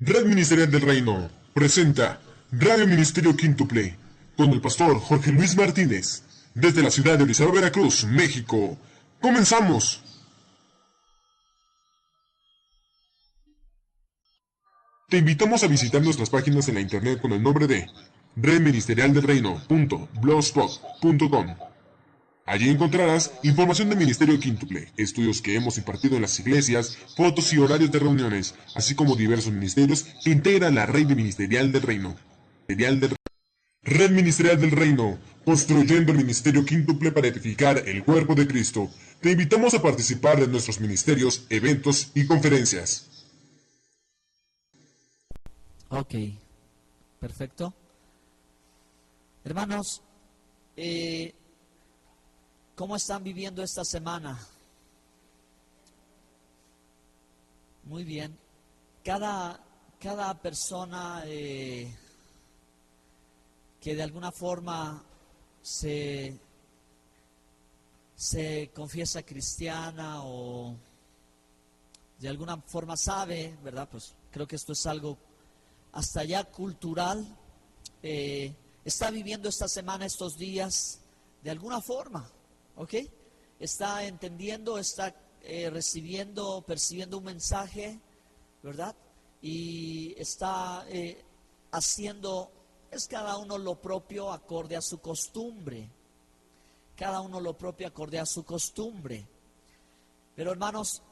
Red Ministerial del Reino presenta Radio Ministerio Quíntuple con el pastor Jorge Luis Martínez desde la ciudad de Orizaba, Veracruz, México. ¡Comenzamos! Te invitamos a visitar nuestras páginas en la internet con el nombre de redministerialdelreino.blogspot.com. Allí encontrarás información del Ministerio Quíntuple, estudios que hemos impartido en las iglesias, fotos y horarios de reuniones, así como diversos ministerios que integran la Red Ministerial del Reino. Red Ministerial del Reino, construyendo el Ministerio Quíntuple para edificar el cuerpo de Cristo. Te invitamos a participar de nuestros ministerios, eventos y conferencias. Ok, perfecto. Hermanos, ¿cómo están viviendo esta semana? Muy bien. Cada persona que de alguna forma se confiesa cristiana o de alguna forma sabe, ¿verdad? Pues creo que esto es algo hasta allá cultural. Está viviendo esta semana, estos días, de alguna forma. ¿Ok? Está entendiendo, está recibiendo, percibiendo un mensaje, ¿verdad? Y está haciendo, es cada uno lo propio acorde a su costumbre. Cada uno lo propio acorde a su costumbre. Pero hermanos,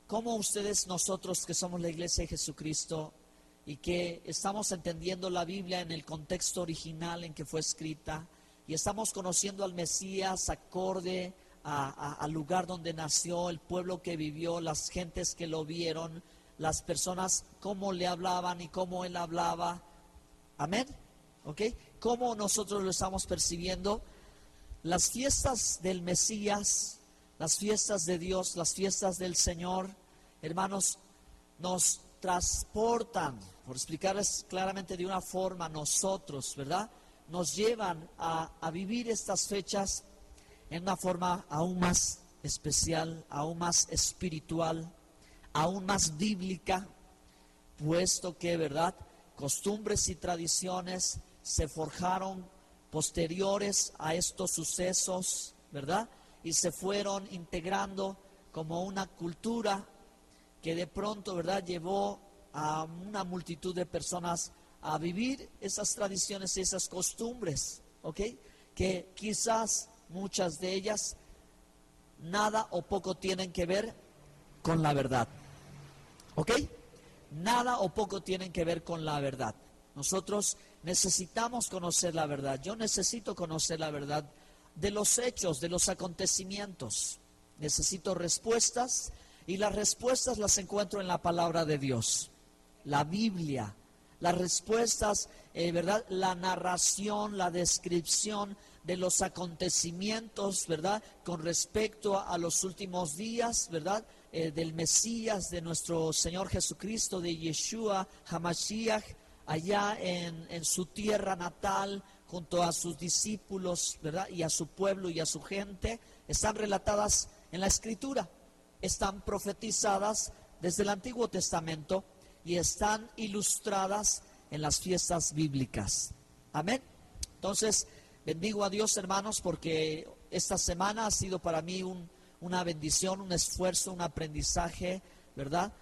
¿cómo ustedes, nosotros que somos la Iglesia de Jesucristo y que estamos entendiendo la Biblia en el contexto original en que fue escrita, y estamos conociendo al Mesías acorde al lugar donde nació, el pueblo que vivió, las gentes que lo vieron, las personas, cómo le hablaban y cómo él hablaba? Amén. ¿Ok? ¿Cómo nosotros lo estamos percibiendo? Las fiestas del Mesías, las fiestas de Dios, las fiestas del Señor, hermanos, nos transportan, por explicarles claramente de una forma, nosotros, ¿verdad? Nos llevan a vivir estas fechas en una forma aún más especial, aún más espiritual, aún más bíblica, puesto que, ¿verdad?, costumbres y tradiciones se forjaron posteriores a estos sucesos, ¿verdad? Y se fueron integrando como una cultura que de pronto, ¿verdad?, llevó a una multitud de personas a vivir esas tradiciones y esas costumbres, ¿ok? Que quizás muchas de ellas nada o poco tienen que ver con la verdad, ¿ok? Nada o poco tienen que ver con la verdad. Nosotros necesitamos conocer la verdad. Yo necesito conocer la verdad de los hechos, de los acontecimientos. Necesito respuestas, y las respuestas las encuentro en la palabra de Dios, la Biblia. Las respuestas, ¿verdad? La narración, la descripción de los acontecimientos, ¿verdad? Con respecto a los últimos días, ¿verdad? Del Mesías, de nuestro Señor Jesucristo, de Yeshua HaMashiach, allá en su tierra natal, junto a sus discípulos, ¿verdad? Y a su pueblo y a su gente, están relatadas en la Escritura, están profetizadas desde el Antiguo Testamento, y están ilustradas en las fiestas bíblicas. Amén. Entonces, bendigo a Dios, hermanos, porque esta semana ha sido para mí una bendición, un esfuerzo, un aprendizaje, ¿verdad?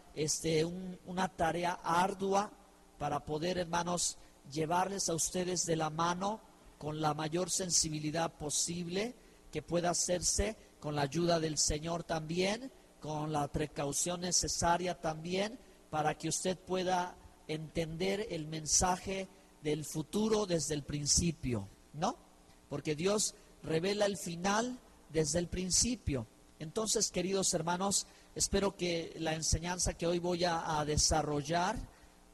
Una tarea ardua para poder, hermanos, llevarles a ustedes de la mano con la mayor sensibilidad posible que pueda hacerse, con la ayuda del Señor también, con la precaución necesaria también, para que usted pueda entender el mensaje del futuro desde el principio, ¿no? Porque Dios revela el final desde el principio. Entonces, queridos hermanos, espero que la enseñanza que hoy voy a desarrollar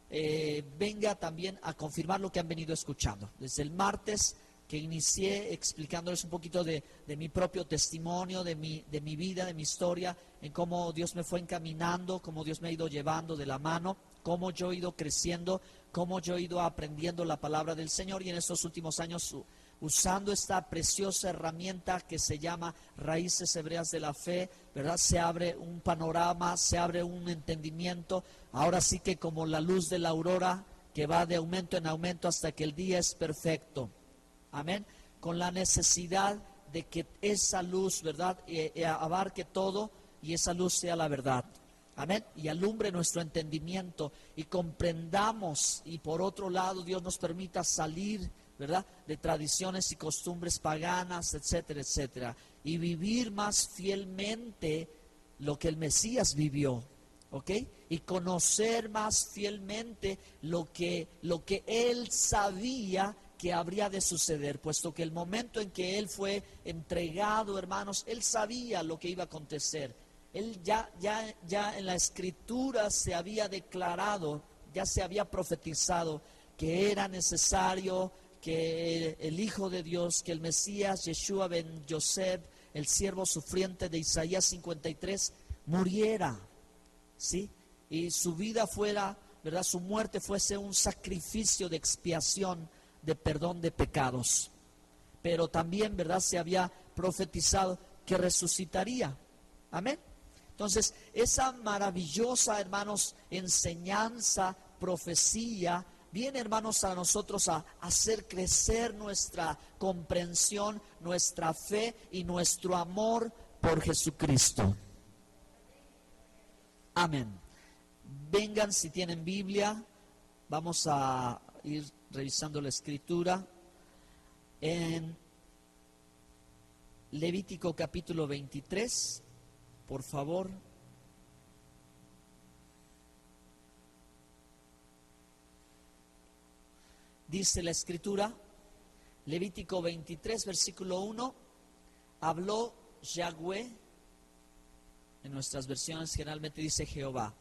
venga también a confirmar lo que han venido escuchando. Desde el martes que inicié explicándoles un poquito de mi propio testimonio, de mi vida, de mi historia, en cómo Dios me fue encaminando, cómo Dios me ha ido llevando de la mano, cómo yo he ido creciendo, cómo yo he ido aprendiendo la palabra del Señor, y en estos últimos años usando esta preciosa herramienta que se llama Raíces Hebreas de la Fe, ¿verdad? Se abre un panorama, se abre un entendimiento, ahora sí que como la luz de la aurora que va de aumento en aumento hasta que el día es perfecto. Amén. Con la necesidad de que esa luz, ¿verdad? Abarque todo y esa luz sea la verdad. Amén. Y alumbre nuestro entendimiento y comprendamos, y por otro lado Dios nos permita salir, ¿verdad?, de tradiciones y costumbres paganas, etcétera, etcétera, y vivir más fielmente lo que el Mesías vivió, ¿ok? Y conocer más fielmente lo que Él sabía que habría de suceder, puesto que el momento en que Él fue entregado, hermanos, Él sabía lo que iba a acontecer. Él ya en la Escritura se había declarado, ya se había profetizado que era necesario que el Hijo de Dios, que el Mesías, Yeshua ben Yosef, el siervo sufriente de Isaías 53, muriera, ¿sí? Y su vida fuera, ¿verdad?, su muerte fuese un sacrificio de expiación, de perdón de pecados. Pero también, ¿verdad?, se había profetizado que resucitaría. Amén. Entonces, esa maravillosa, hermanos, enseñanza, profecía, viene, hermanos, a nosotros a hacer crecer nuestra comprensión, nuestra fe y nuestro amor por Jesucristo. Amén. Vengan si tienen Biblia, vamos a ir revisando la Escritura en Levítico capítulo 23. Por favor. Dice la Escritura, Levítico 23, versículo 1, habló Yahweh, en nuestras versiones generalmente dice Jehová,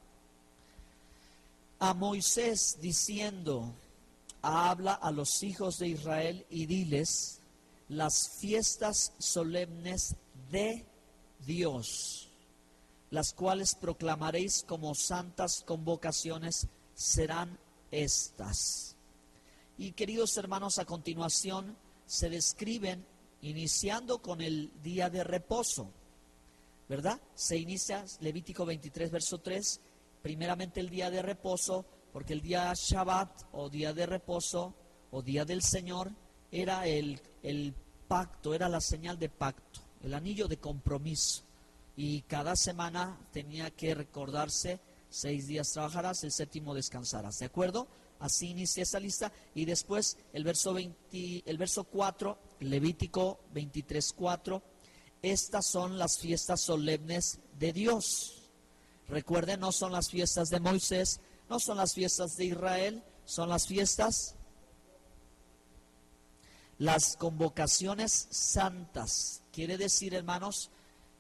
a Moisés diciendo, habla a los hijos de Israel y diles, las fiestas solemnes de Dios, las cuales proclamaréis como santas convocaciones, serán estas. Y queridos hermanos, a continuación se describen iniciando con el día de reposo, ¿verdad? Se inicia Levítico 23, verso 3, primeramente el día de reposo, porque el día Shabbat o día de reposo o día del Señor era el pacto, era la señal de pacto, el anillo de compromiso. Y cada semana tenía que recordarse, 6 días trabajarás, el 7º descansarás, ¿de acuerdo? Así inicia esa lista. Y después el verso 4, Levítico 23, 4, estas son las fiestas solemnes de Dios. Recuerden, no son las fiestas de Moisés, no son las fiestas de Israel, son las fiestas, las convocaciones santas. Quiere decir, hermanos,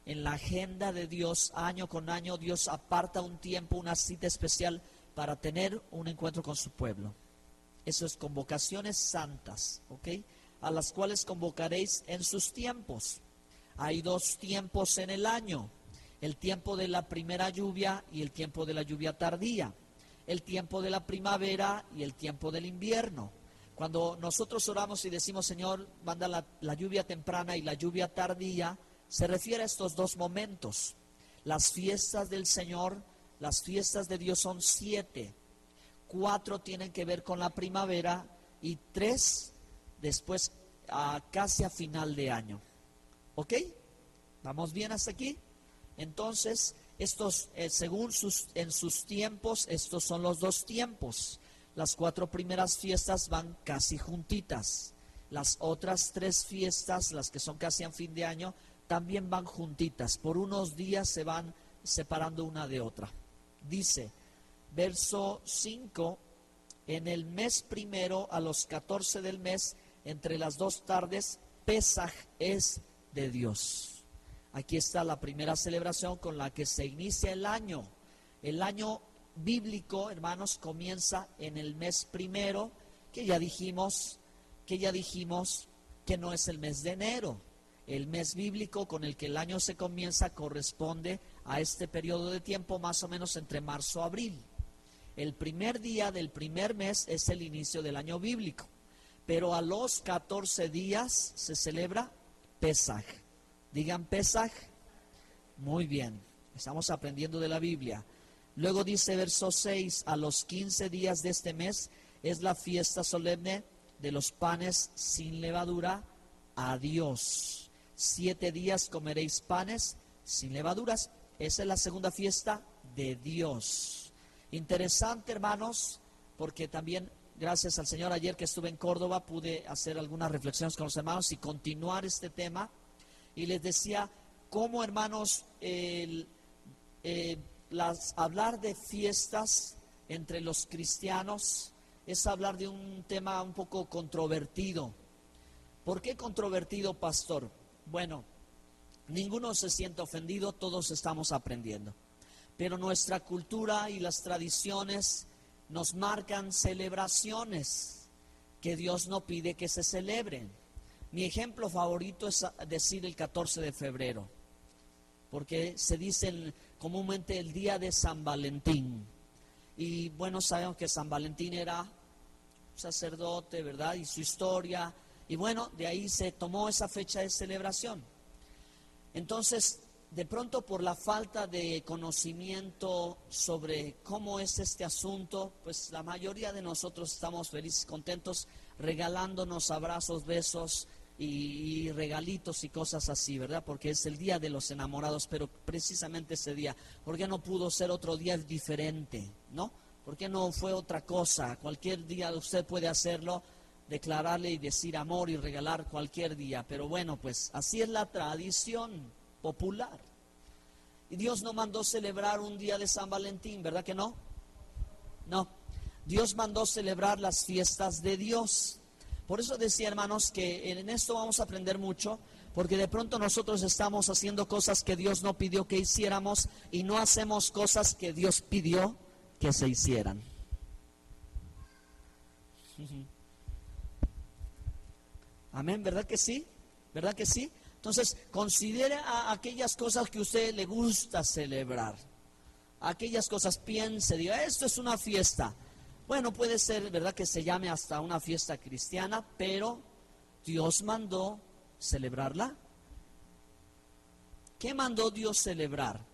en la agenda de Dios, año con año, Dios aparta un tiempo, una cita especial para tener un encuentro con su pueblo. Eso es convocaciones santas, ¿ok? A las cuales convocaréis en sus tiempos. Hay 2 tiempos en el año, el tiempo de la primera lluvia y el tiempo de la lluvia tardía, el tiempo de la primavera y el tiempo del invierno. Cuando nosotros oramos y decimos, Señor, manda la lluvia temprana y la lluvia tardía, se refiere a estos 2 momentos. Las fiestas del Señor, las fiestas de Dios son 7. 4 tienen que ver con la primavera y 3 después casi a final de año. ¿Ok? ¿Vamos bien hasta aquí? Entonces, estos, según en sus tiempos, estos son los 2 tiempos. Las 4 primeras fiestas van casi juntitas. Las otras 3 fiestas, las que son casi a fin de año, también van juntitas. Por unos días se van separando una de otra. Dice, verso 5, en el mes primero, a los 14 del mes, entre las 2 tardes, Pesaj es de Dios. Aquí está la primera celebración con la que se inicia el año. El año bíblico, hermanos, comienza en el mes primero, que ya dijimos que no es el mes de enero. El mes bíblico con el que el año se comienza corresponde a este periodo de tiempo más o menos entre marzo y abril. El primer día del primer mes es el inicio del año bíblico. pero a los 14 días se celebra Pesaj. Digan Pesaj. Muy bien, estamos aprendiendo de la Biblia. Luego dice verso 6, a los 15 días de este mes es la fiesta solemne de los panes sin levadura a Dios. 7 días comeréis panes sin levaduras. Esa es la segunda fiesta de Dios. Interesante, hermanos, porque también gracias al Señor ayer que estuve en Córdoba pude hacer algunas reflexiones con los hermanos y continuar este tema. Y les decía cómo, hermanos, hablar de fiestas entre los cristianos es hablar de un tema un poco controvertido. ¿Por qué controvertido, pastor? Bueno, ninguno se siente ofendido, todos estamos aprendiendo. Pero nuestra cultura y las tradiciones nos marcan celebraciones que Dios no pide que se celebren. Mi ejemplo favorito es decir el 14 de febrero, porque se dice comúnmente el día de San Valentín. Y bueno, sabemos que San Valentín era un sacerdote, ¿verdad? Y su historia. Y bueno, de ahí se tomó esa fecha de celebración. Entonces, de pronto por la falta de conocimiento sobre cómo es este asunto, pues la mayoría de nosotros estamos felices, contentos, regalándonos abrazos, besos y regalitos y cosas así, ¿verdad? Porque es el día de los enamorados, pero precisamente ese día, ¿por qué no pudo ser otro día diferente, no? ¿Por qué no fue otra cosa? Cualquier día usted puede hacerlo, declararle y decir amor y regalar cualquier día, pero bueno, pues así es la tradición popular. Y Dios no mandó celebrar un día de San Valentín, ¿verdad que no? No. Dios mandó celebrar las fiestas de Dios. Por eso decía, hermanos, que en esto vamos a aprender mucho, porque de pronto nosotros estamos haciendo cosas que Dios no pidió que hiciéramos y no hacemos cosas que Dios pidió que se hicieran. Amén, ¿verdad que sí? ¿Verdad que sí? Entonces, considere aquellas cosas que a usted le gusta celebrar. Aquellas cosas, piense, diga, esto es una fiesta. Bueno, puede ser, ¿verdad?, que se llame hasta una fiesta cristiana, pero Dios mandó celebrarla. ¿Qué mandó Dios celebrar?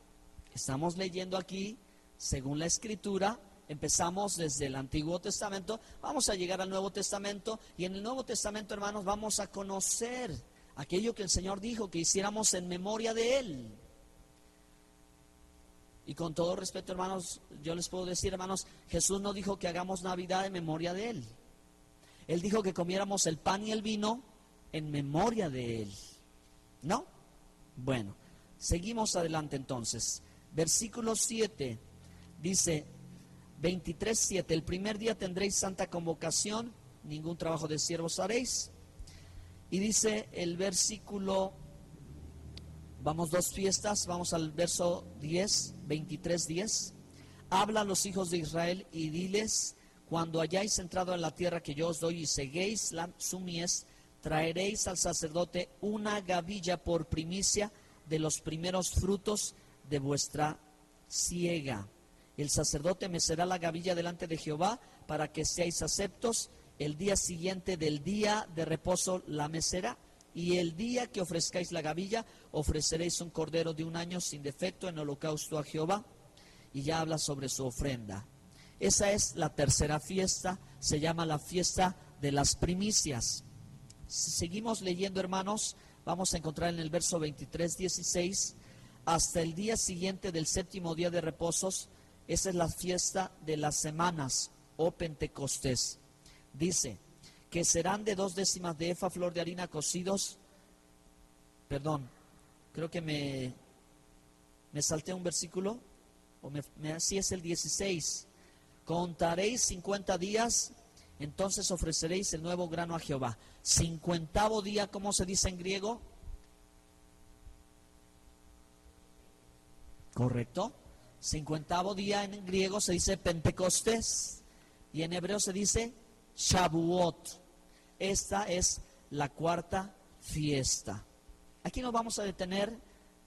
Estamos leyendo aquí, según la Escritura, empezamos desde el Antiguo Testamento, vamos a llegar al Nuevo Testamento, y en el Nuevo Testamento, hermanos, vamos a conocer aquello que el Señor dijo que hiciéramos en memoria de Él. Y con todo respeto, hermanos, yo les puedo decir, hermanos, Jesús no dijo que hagamos Navidad en memoria de Él. Él dijo que comiéramos el pan y el vino en memoria de Él. ¿No? Bueno, seguimos adelante entonces. Versículo 7 dice, 23:7, el primer día tendréis santa convocación, ningún trabajo de siervos haréis. Y dice el versículo, vamos dos fiestas, vamos al verso 10, 23:10. Habla a los hijos de Israel y diles, cuando hayáis entrado en la tierra que yo os doy y seguéis su mies, traeréis al sacerdote una gavilla por primicia de los primeros frutos de vuestra siega. El sacerdote mecerá la gavilla delante de Jehová para que seáis aceptos. El día siguiente del día de reposo la mecerá, y el día que ofrezcáis la gavilla, ofreceréis un cordero de 1 año sin defecto en holocausto a Jehová. Y ya habla sobre su ofrenda. Esa es la tercera fiesta, se llama la fiesta de las primicias. Si seguimos leyendo, hermanos, vamos a encontrar en el verso 23:16, hasta el día siguiente del séptimo día de reposos, esa es la fiesta de las semanas, o Pentecostés. Dice que serán de 2/10 de efa flor de harina cocidos. Perdón, creo que me salté un versículo, o sí es el 16. Contaréis 50 días, entonces ofreceréis el nuevo grano a Jehová. 50º día, ¿cómo se dice en griego? ¿Correcto? 50º día en griego se dice Pentecostés, y en hebreo se dice Shavuot. Esta es la cuarta fiesta. Aquí nos vamos a detener.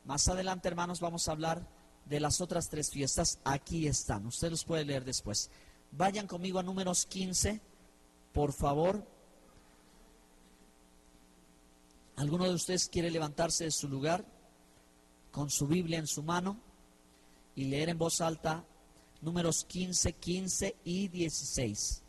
Más adelante, hermanos, vamos a hablar de las otras 3 fiestas. Aquí están, usted los puede leer después. Vayan conmigo a Números 15, por favor. ¿Alguno de ustedes quiere levantarse de su lugar con su Biblia en su mano y leer en voz alta números 15, 15 y 16?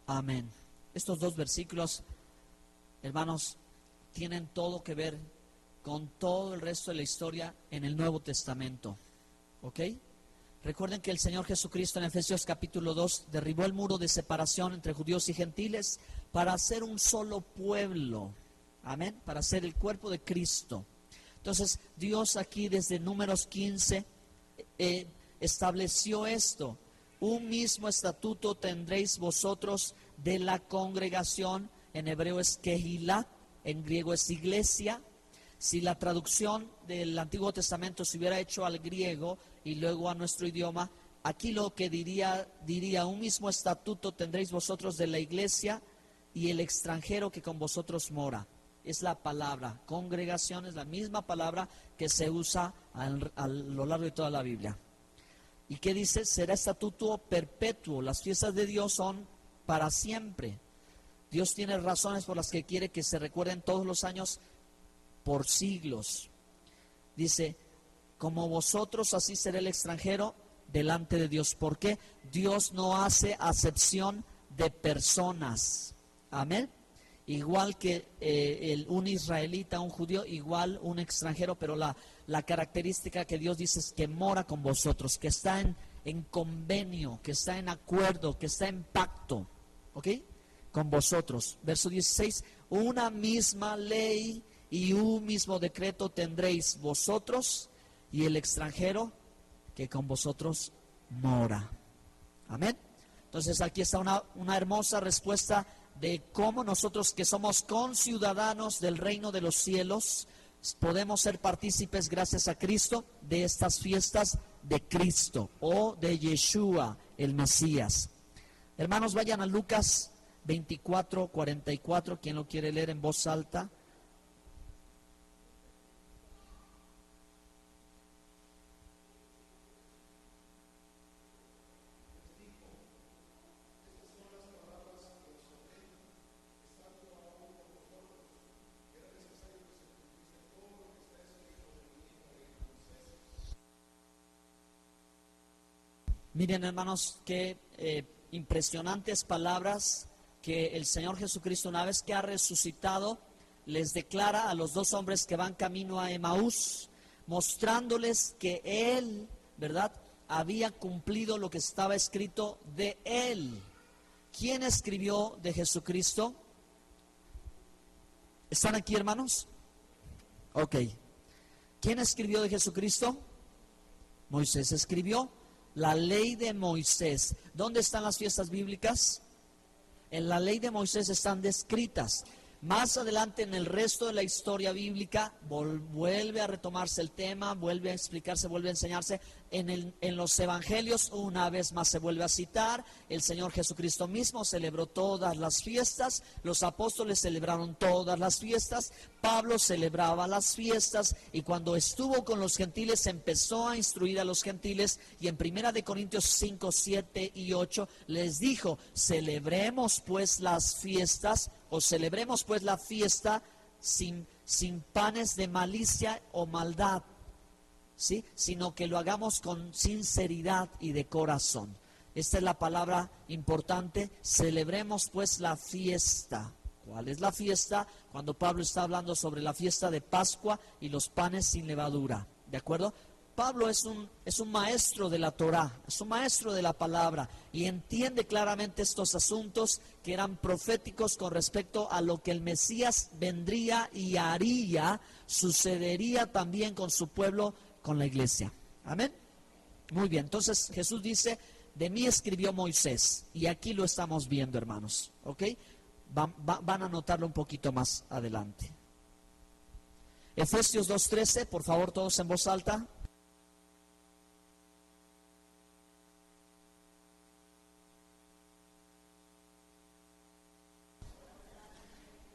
Amén. Estos dos versículos, hermanos, tienen todo que ver con todo el resto de la historia en el Nuevo Testamento. ¿Ok? Recuerden que el Señor Jesucristo en Efesios capítulo 2 derribó el muro de separación entre judíos y gentiles para hacer un solo pueblo. Amén. Para ser el cuerpo de Cristo. Entonces, Dios aquí desde Números 15 estableció esto. Un mismo estatuto tendréis vosotros de la congregación. En hebreo es Kehilá, en griego es iglesia. Si la traducción del Antiguo Testamento se hubiera hecho al griego y luego a nuestro idioma, aquí lo que diría, un mismo estatuto tendréis vosotros de la iglesia y el extranjero que con vosotros mora. Es la palabra, congregación es la misma palabra que se usa a lo largo de toda la Biblia. ¿Y qué dice? Será estatuto perpetuo. Las fiestas de Dios son para siempre. Dios tiene razones por las que quiere que se recuerden todos los años por siglos. Dice, como vosotros así será el extranjero delante de Dios. ¿Por qué? Dios no hace acepción de personas. Amén. Igual que un israelita, un judío, igual un extranjero, pero la característica que Dios dice es que mora con vosotros, que está en convenio, que está en acuerdo, que está en pacto, ¿ok? Con vosotros. Verso 16, una misma ley y un mismo decreto tendréis vosotros y el extranjero que con vosotros mora. Amén. Entonces aquí está una hermosa respuesta de cómo nosotros que somos conciudadanos del reino de los cielos podemos ser partícipes gracias a Cristo de estas fiestas de Cristo o de Yeshua, el Mesías. Hermanos, vayan a Lucas 24, 44, quien lo quiere leer en voz alta. Miren, hermanos, qué impresionantes palabras que el Señor Jesucristo, una vez que ha resucitado, les declara a los dos hombres que van camino a Emaús, mostrándoles que Él, ¿verdad?, había cumplido lo que estaba escrito de Él. ¿Quién escribió de Jesucristo? ¿Están aquí, hermanos? Ok. ¿Quién escribió de Jesucristo? Moisés escribió la ley de Moisés. ¿Dónde están las fiestas bíblicas? En la ley de Moisés están descritas. Más adelante en el resto de la historia bíblica vuelve a retomarse el tema, vuelve a explicarse, vuelve a enseñarse. En los evangelios una vez más se vuelve a citar. El Señor Jesucristo mismo celebró todas las fiestas. Los apóstoles celebraron todas las fiestas. Pablo celebraba las fiestas y cuando estuvo con los gentiles empezó a instruir a los gentiles y en 1 Corintios 5, 7 y 8 les dijo, celebremos pues las fiestas o celebremos pues la fiesta sin panes de malicia o maldad, ¿sí? Sino que lo hagamos con sinceridad y de corazón. Esta es la palabra importante, celebremos pues la fiesta. ¿Cuál es la fiesta? Cuando Pablo está hablando sobre la fiesta de Pascua y los panes sin levadura, ¿de acuerdo? Pablo es un maestro de la Torá, es un maestro de la palabra y entiende claramente estos asuntos que eran proféticos con respecto a lo que el Mesías vendría y haría, sucedería también con su pueblo, con la iglesia. Amén. Muy bien, entonces Jesús dice, de mí escribió Moisés y aquí lo estamos viendo, hermanos, ¿ok? Van a notarlo un poquito más adelante. Efesios 2:13, por favor, todos en voz alta.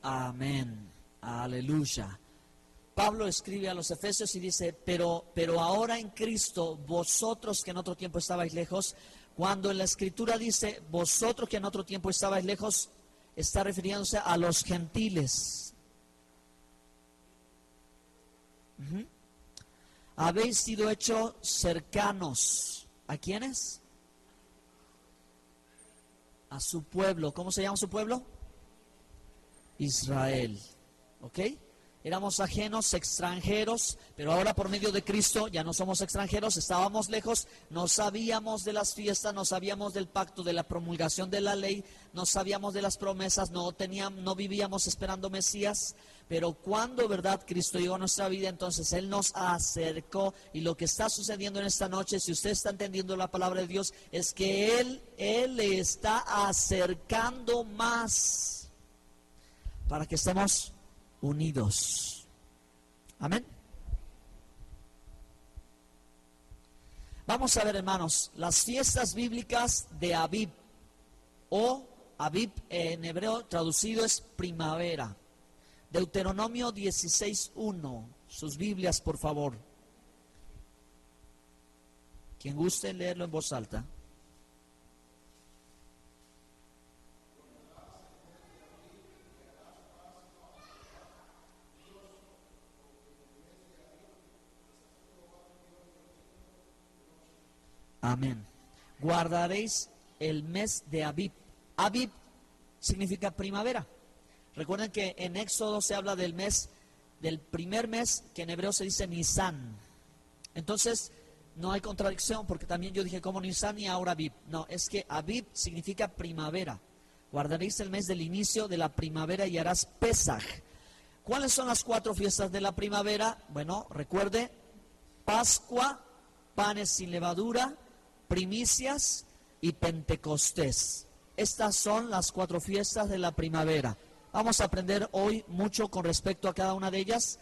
Amén. Aleluya. Pablo escribe a los Efesios y dice, pero ahora en Cristo, vosotros que en otro tiempo estabais lejos, cuando en la Escritura dice, vosotros que en otro tiempo estabais lejos, está refiriéndose a los gentiles. Habéis sido hechos cercanos. ¿A quiénes? A su pueblo. ¿Cómo se llama su pueblo? Israel. ¿Ok? Éramos ajenos, extranjeros, pero ahora por medio de Cristo ya no somos extranjeros, estábamos lejos, no sabíamos de las fiestas, no sabíamos del pacto, de la promulgación de la ley, no sabíamos de las promesas, no vivíamos esperando Mesías, pero cuando, verdad, Cristo llegó a nuestra vida, entonces Él nos acercó, y lo que está sucediendo en esta noche, si usted está entendiendo la palabra de Dios, es que Él le está acercando más para que estemos unidos. Amén. Vamos a ver, hermanos, las fiestas bíblicas de Abib, o Abib en hebreo traducido es primavera. Deuteronomio 16:1. Sus Biblias, por favor. Quien guste leerlo en voz alta. Amén. Guardaréis el mes de Abib. Abib significa primavera. Recuerden que en Éxodo se habla del mes, del primer mes, que en hebreo se dice Nisan. Entonces, no hay contradicción, porque también yo dije como Nisan y ahora Abib. No, es que Abib significa primavera. Guardaréis el mes del inicio de la primavera y harás Pesaj. ¿Cuáles son las 4 fiestas de la primavera? Bueno, recuerde, Pascua, panes sin levadura, primicias y Pentecostés. Estas son las 4 fiestas de la primavera. Vamos a aprender hoy mucho con respecto a cada una de ellas.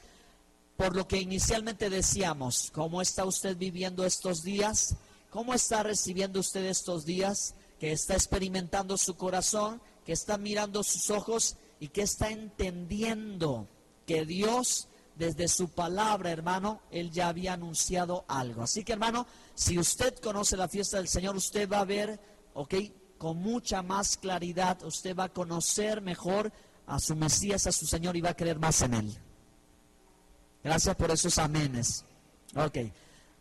Por lo que inicialmente decíamos, ¿cómo está usted viviendo estos días? ¿Cómo está recibiendo usted estos días? Que está experimentando su corazón, que está mirando sus ojos y que está entendiendo que Dios, desde su palabra, hermano, Él ya había anunciado algo. Así que, hermano, si usted conoce la fiesta del Señor, usted va a ver, con mucha más claridad, usted va a conocer mejor a su Mesías, a su Señor, y va a creer más en Él. Gracias por esos amenes.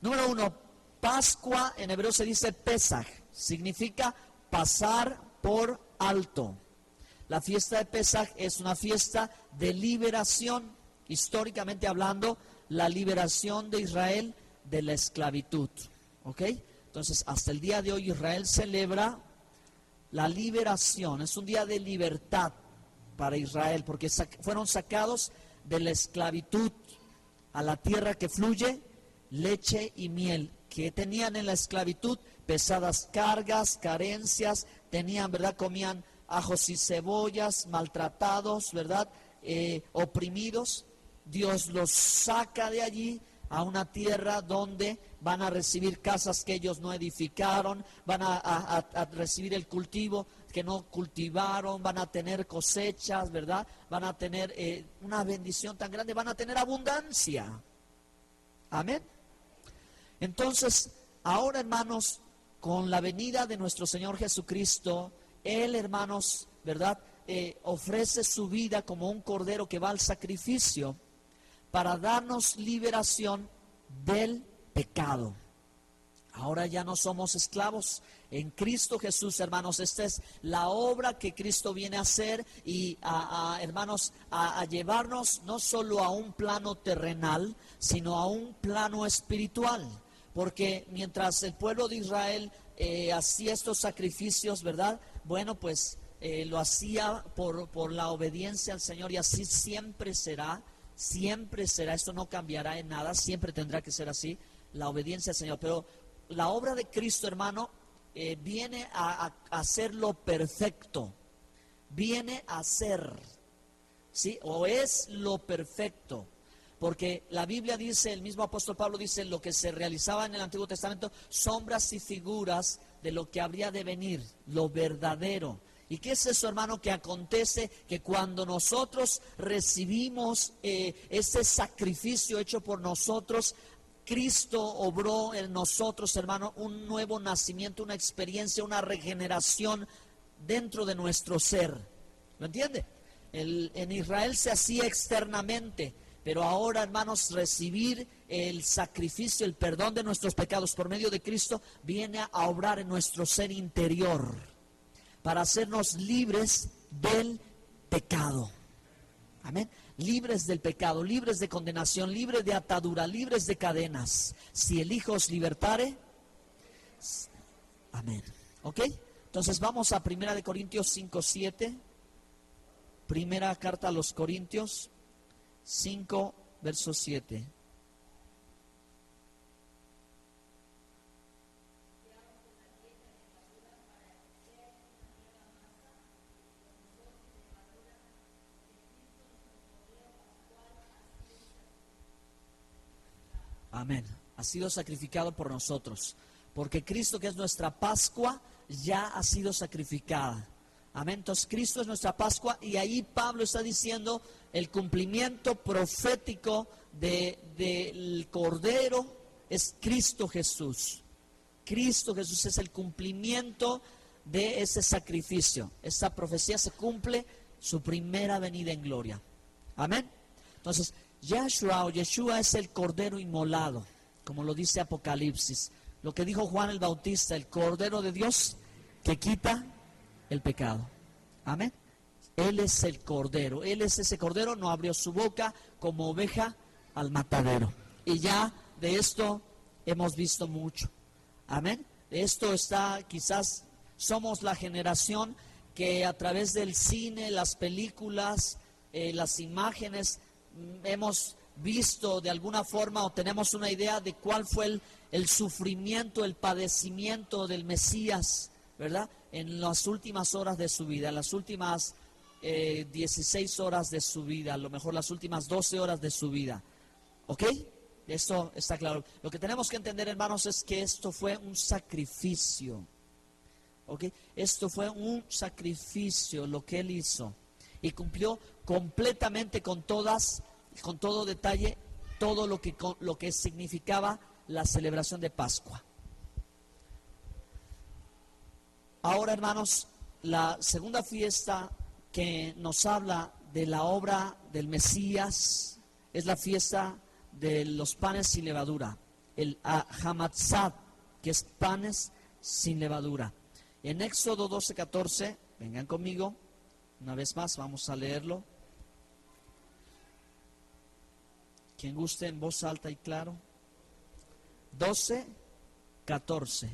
Número 1, Pascua, en hebreo se dice Pesaj, significa pasar por alto. La fiesta de Pesaj es una fiesta de liberación. Históricamente hablando, la liberación de Israel de la esclavitud. Entonces, hasta el día de hoy Israel celebra la liberación. Es un día de libertad para Israel, porque fueron sacados de la esclavitud a la tierra que fluye leche y miel, que tenían en la esclavitud pesadas cargas, carencias, tenían, ¿verdad? Comían ajos y cebollas, maltratados, ¿verdad? Oprimidos. Dios los saca de allí a una tierra donde van a recibir casas que ellos no edificaron, van a recibir el cultivo que no cultivaron, van a tener cosechas, ¿verdad? Van a tener una bendición tan grande, van a tener abundancia. Amén. Entonces, ahora, hermanos, con la venida de nuestro Señor Jesucristo, Él, hermanos, ¿verdad? Ofrece su vida como un cordero que va al sacrificio para darnos liberación del pecado. Ahora ya no somos esclavos en Cristo Jesús, hermanos. Esta es la obra que Cristo viene a hacer y hermanos, a llevarnos no solo a un plano terrenal, sino a un plano espiritual. Porque mientras el pueblo de Israel hacía estos sacrificios, ¿verdad? Bueno, pues lo hacía por la obediencia al Señor, y así siempre será. Siempre será, esto no cambiará en nada, siempre tendrá que ser así, la obediencia al Señor. Pero la obra de Cristo, hermano, viene a hacer lo perfecto, viene a ser, ¿sí? O es lo perfecto, Porque la Biblia dice, el mismo apóstol Pablo dice, lo que se realizaba en el Antiguo Testamento, sombras y figuras de lo que habría de venir, lo verdadero. ¿Y qué es eso, hermano? Que acontece que cuando nosotros recibimos ese sacrificio hecho por nosotros, Cristo obró en nosotros, hermano, un nuevo nacimiento, una experiencia, una regeneración dentro de nuestro ser. ¿Lo entiende? En Israel se hacía externamente, pero ahora, hermanos, recibir el sacrificio, el perdón de nuestros pecados por medio de Cristo viene a obrar en nuestro ser interior para hacernos libres del pecado. Amén. Libres del pecado, libres de condenación, libres de atadura, libres de cadenas. Si el Hijo os libertare, amén. ¿Ok? Entonces vamos a 1 Corintios 5:7. Primera carta a los Corintios 5, verso 7. Amén. Ha sido sacrificado por nosotros. Porque Cristo, que es nuestra Pascua, ya ha sido sacrificada. Amén. Entonces Cristo es nuestra Pascua y ahí Pablo está diciendo el cumplimiento profético del Cordero es Cristo Jesús. Cristo Jesús es el cumplimiento de ese sacrificio. Esta profecía se cumple su primera venida en gloria. Amén. Entonces Yeshua es el Cordero inmolado, como lo dice Apocalipsis. Lo que dijo Juan el Bautista, el Cordero de Dios que quita el pecado. Amén. Él es el Cordero. Él es ese Cordero, no abrió su boca como oveja al matadero. Y ya de esto hemos visto mucho. Amén. De esto está, quizás somos la generación que a través del cine, las películas, las imágenes, hemos visto de alguna forma o tenemos una idea de cuál fue el sufrimiento, el padecimiento del Mesías, ¿verdad? En las últimas horas de su vida, en las últimas 16 horas de su vida, a lo mejor las últimas 12 horas de su vida. ¿Ok? Esto está claro. Lo que tenemos que entender, hermanos, es que esto fue un sacrificio. ¿Ok? Esto fue un sacrificio lo que Él hizo. Y cumplió completamente con todo detalle, todo lo que significaba la celebración de Pascua. Ahora, hermanos, la segunda fiesta que nos habla de la obra del Mesías es la fiesta de los panes sin levadura, el Hamatzat, que es panes sin levadura. En Éxodo 12:14, vengan conmigo, una vez más vamos a leerlo. Quien guste en voz alta y claro. 12:14.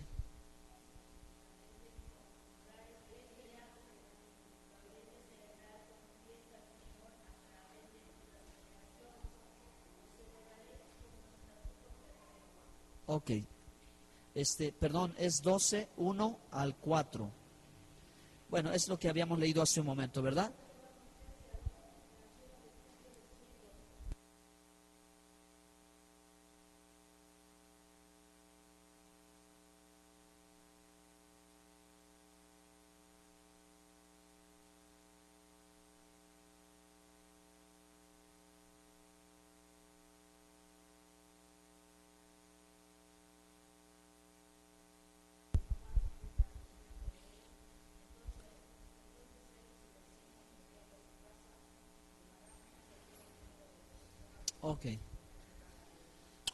Ok. Perdón, es 12:1 al 4. Bueno, es lo que habíamos leído hace un momento, ¿verdad?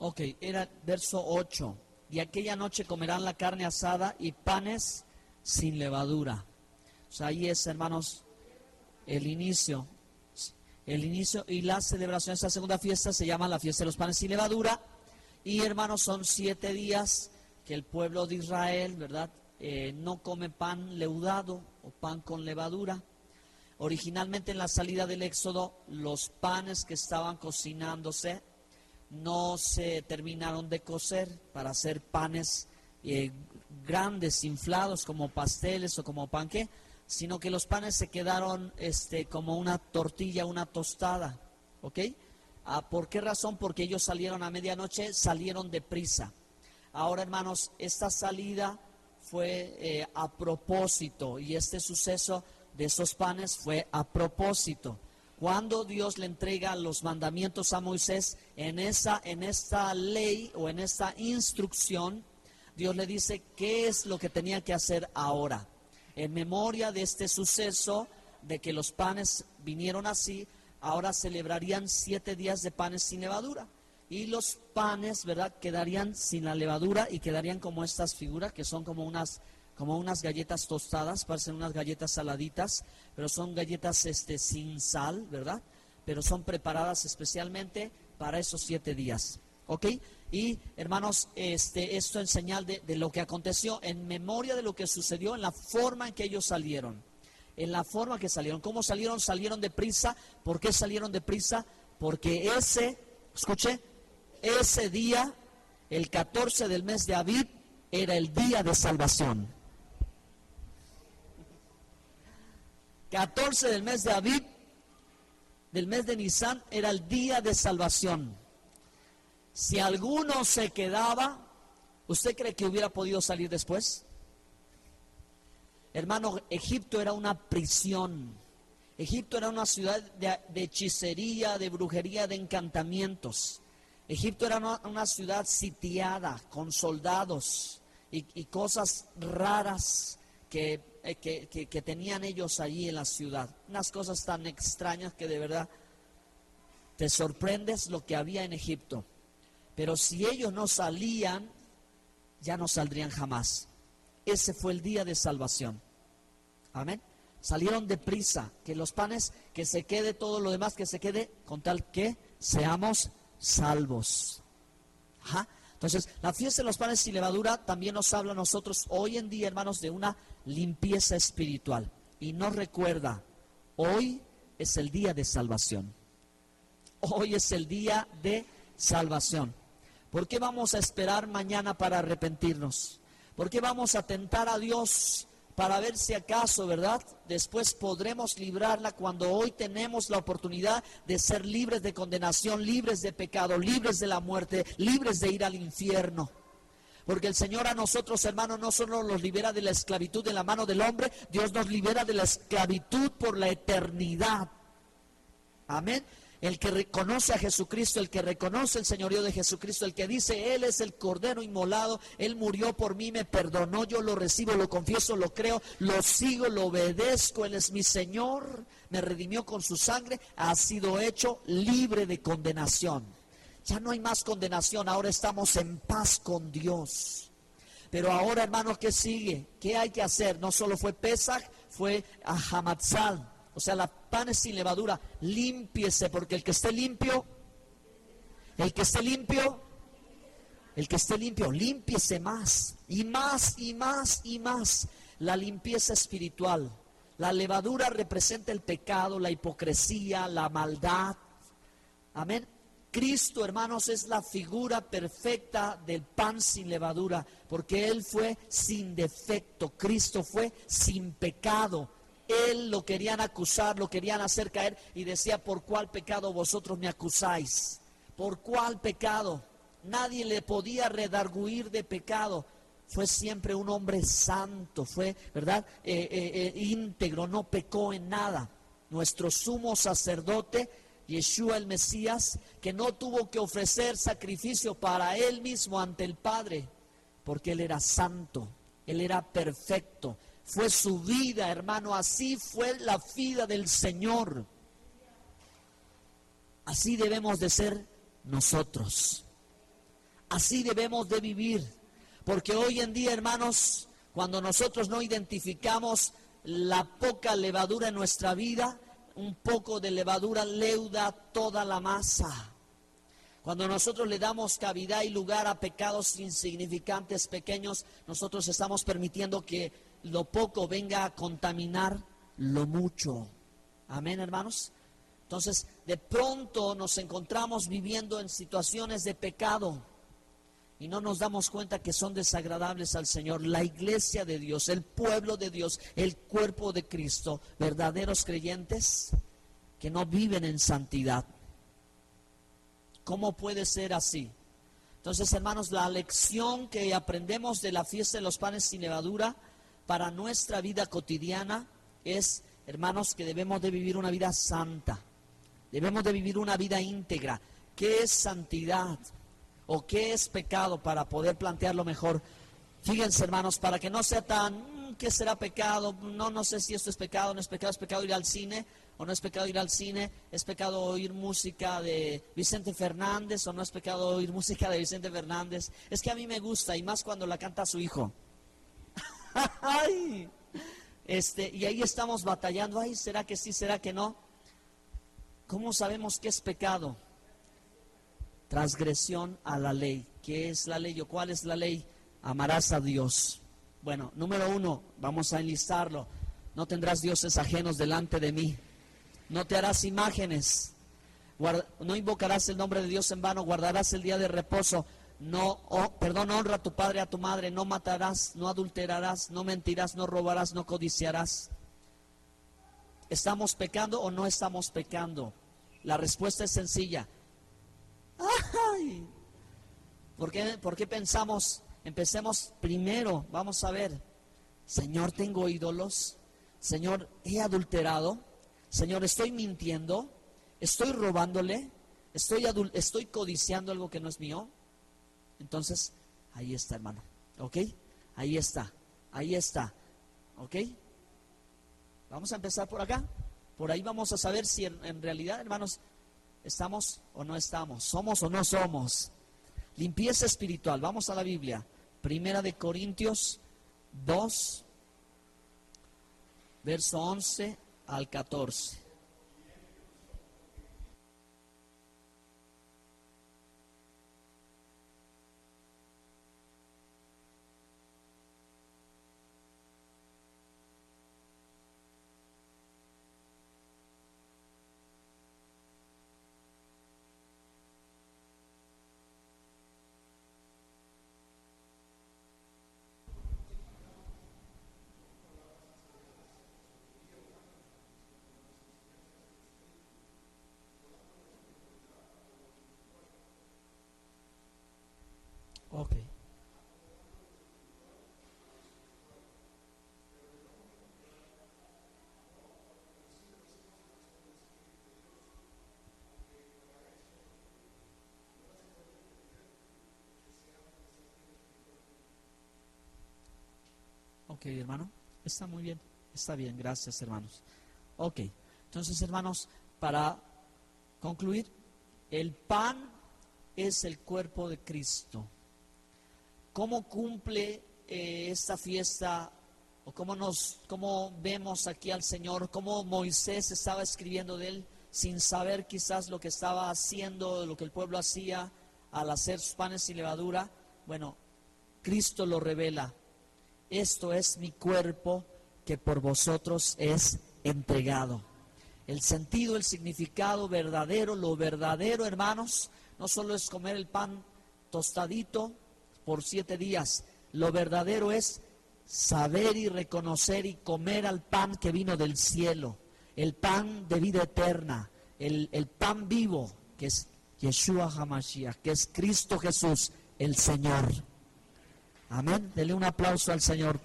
Ok, era verso 8. Y aquella noche comerán la carne asada y panes sin levadura. O sea, ahí es, hermanos, el inicio. El inicio y la celebración de esta segunda fiesta se llama la fiesta de los panes sin levadura. Y, hermanos, son 7 días que el pueblo de Israel, ¿verdad? No come pan leudado o pan con levadura. Originalmente en la salida del Éxodo, los panes que estaban cocinándose no se terminaron de cocer para hacer panes grandes, inflados, como pasteles o como panqué, sino que los panes se quedaron como una tortilla, una tostada, ¿ok? ¿Por qué razón? Porque ellos salieron a medianoche, salieron deprisa. Ahora, hermanos, esta salida fue a propósito, y este suceso de esos panes fue a propósito. Cuando Dios le entrega los mandamientos a Moisés, en esta ley o en esta instrucción, Dios le dice qué es lo que tenía que hacer ahora. En memoria de este suceso, de que los panes vinieron así, ahora celebrarían 7 días de panes sin levadura. Y los panes, ¿verdad?, quedarían sin la levadura y quedarían como estas figuras, que son como unas galletas tostadas, parecen unas galletas saladitas, pero son galletas sin sal, ¿verdad? Pero son preparadas especialmente para esos 7 días, ¿ok? Y hermanos, esto en señal de lo que aconteció, en memoria de lo que sucedió, en la forma en que ellos salieron. En la forma que salieron. ¿Cómo salieron? Salieron deprisa. ¿Por qué salieron deprisa? Porque ese día, el 14 del mes de Abib, era el día de salvación. 14 del mes de Abib, del mes de Nisan, era el día de salvación. Si alguno se quedaba, ¿usted cree que hubiera podido salir después? Hermano, Egipto era una prisión. Egipto era una ciudad de hechicería, de brujería, de encantamientos. Egipto era una ciudad sitiada, con soldados y cosas raras que tenían ellos allí en la ciudad. Unas cosas tan extrañas que de verdad te sorprendes lo que había en Egipto. Pero si ellos no salían, ya no saldrían jamás. Ese fue el día de salvación. Amén. Salieron deprisa, que los panes, que se quede todo lo demás, que se quede con tal que seamos salvos. Ajá. Entonces, la fiesta de los panes sin levadura también nos habla a nosotros hoy en día, hermanos, de una limpieza espiritual. Y nos recuerda, hoy es el día de salvación. Hoy es el día de salvación. ¿Por qué vamos a esperar mañana para arrepentirnos? ¿Por qué vamos a tentar a Dios para ver si acaso, verdad, después podremos librarla cuando hoy tenemos la oportunidad de ser libres de condenación, libres de pecado, libres de la muerte, libres de ir al infierno? Porque el Señor a nosotros, hermanos, no solo nos libera de la esclavitud de la mano del hombre, Dios nos libera de la esclavitud por la eternidad. Amén. El que reconoce a Jesucristo, el que reconoce el señorío de Jesucristo, el que dice, Él es el Cordero inmolado, Él murió por mí, me perdonó, yo lo recibo, lo confieso, lo creo, lo sigo, lo obedezco, Él es mi Señor, me redimió con su sangre, ha sido hecho libre de condenación. Ya no hay más condenación, ahora estamos en paz con Dios. Pero ahora, hermanos, ¿qué sigue? ¿Qué hay que hacer? No solo fue Pesaj, fue a Hamatzal. O sea, la panes sin levadura, límpiese, porque el que esté limpio, límpiese más, y más, y más, y más. La limpieza espiritual. La levadura representa el pecado, la hipocresía, la maldad. Amén. Cristo, hermanos, es la figura perfecta del pan sin levadura, porque Él fue sin defecto, Cristo fue sin pecado. Él lo querían acusar, lo querían hacer caer y decía, ¿por cuál pecado vosotros me acusáis? ¿Por cuál pecado? Nadie le podía redarguir de pecado. Fue siempre un hombre santo, fue, ¿verdad? Íntegro, no pecó en nada. Nuestro sumo sacerdote, Yeshua el Mesías, que no tuvo que ofrecer sacrificio para Él mismo ante el Padre, porque Él era santo, Él era perfecto. Fue su vida, hermano, así fue la vida del Señor. Así debemos de ser nosotros. Así debemos de vivir. Porque hoy en día, hermanos, cuando nosotros no identificamos la poca levadura en nuestra vida, un poco de levadura leuda toda la masa. Cuando nosotros le damos cavidad y lugar a pecados insignificantes, pequeños, nosotros estamos permitiendo que lo poco venga a contaminar lo mucho. Amén, hermanos. Entonces, de pronto nos encontramos viviendo en situaciones de pecado y no nos damos cuenta que son desagradables al Señor. La iglesia de Dios, el pueblo de Dios, el cuerpo de Cristo, verdaderos creyentes que no viven en santidad. ¿Cómo puede ser así? Entonces, hermanos, la lección que aprendemos de la fiesta de los panes sin levadura para nuestra vida cotidiana es, hermanos, que debemos de vivir una vida santa. Debemos de vivir una vida íntegra. ¿Qué es santidad? ¿O qué es pecado? Para poder plantearlo mejor. Fíjense, hermanos, para que no sea tan, ¿qué será pecado? No sé si esto es pecado, no es pecado ir al cine, o no es pecado ir al cine, es pecado oír música de Vicente Fernández, o no es pecado oír música de Vicente Fernández. Es que a mí me gusta, y más cuando la canta su hijo. Ay, y ahí estamos batallando. Ay, ¿será que sí, será que no? ¿Cómo sabemos qué es pecado? Transgresión a la ley. ¿Qué es la ley o cuál es la ley? Amarás a Dios. Bueno, número 1, vamos a enlistarlo. No tendrás dioses ajenos delante de mí. No te harás imágenes. No invocarás el nombre de Dios en vano. Guardarás el día de reposo. Honra a tu padre y a tu madre. No matarás, no adulterarás, no mentirás, no robarás, no codiciarás. ¿Estamos pecando o no estamos pecando? La respuesta es sencilla. ¡Ay! ¿Por qué pensamos? Empecemos primero, vamos a ver. Señor, tengo ídolos. Señor, he adulterado. Señor, estoy mintiendo. Estoy robándole. Estoy codiciando algo que no es mío. Entonces, ahí está, hermano. ¿Ok? Ahí está. ¿Ok? Vamos a empezar por acá. Por ahí vamos a saber si en realidad, hermanos, estamos o no estamos. Somos o no somos. Limpieza espiritual. Vamos a la Biblia. Primera de Corintios 2, verso 11 al 14. Ok. Ok, hermano. Está muy bien. Está bien, gracias, hermanos. Ok. Entonces, hermanos, para concluir, el pan es el cuerpo de Cristo. ¿Cómo cumple esta fiesta? ¿O cómo vemos aquí al Señor? ¿Cómo Moisés estaba escribiendo de él sin saber quizás lo que estaba haciendo, lo que el pueblo hacía al hacer sus panes sin levadura? Bueno, Cristo lo revela. Esto es mi cuerpo que por vosotros es entregado. El sentido, el significado verdadero, lo verdadero, hermanos, no solo es comer el pan tostadito por 7 días. Lo verdadero es saber y reconocer y comer al pan que vino del cielo, el pan de vida eterna, el pan vivo, que es Yeshua HaMashiach, que es Cristo Jesús, el Señor. Amén. Dele un aplauso al Señor.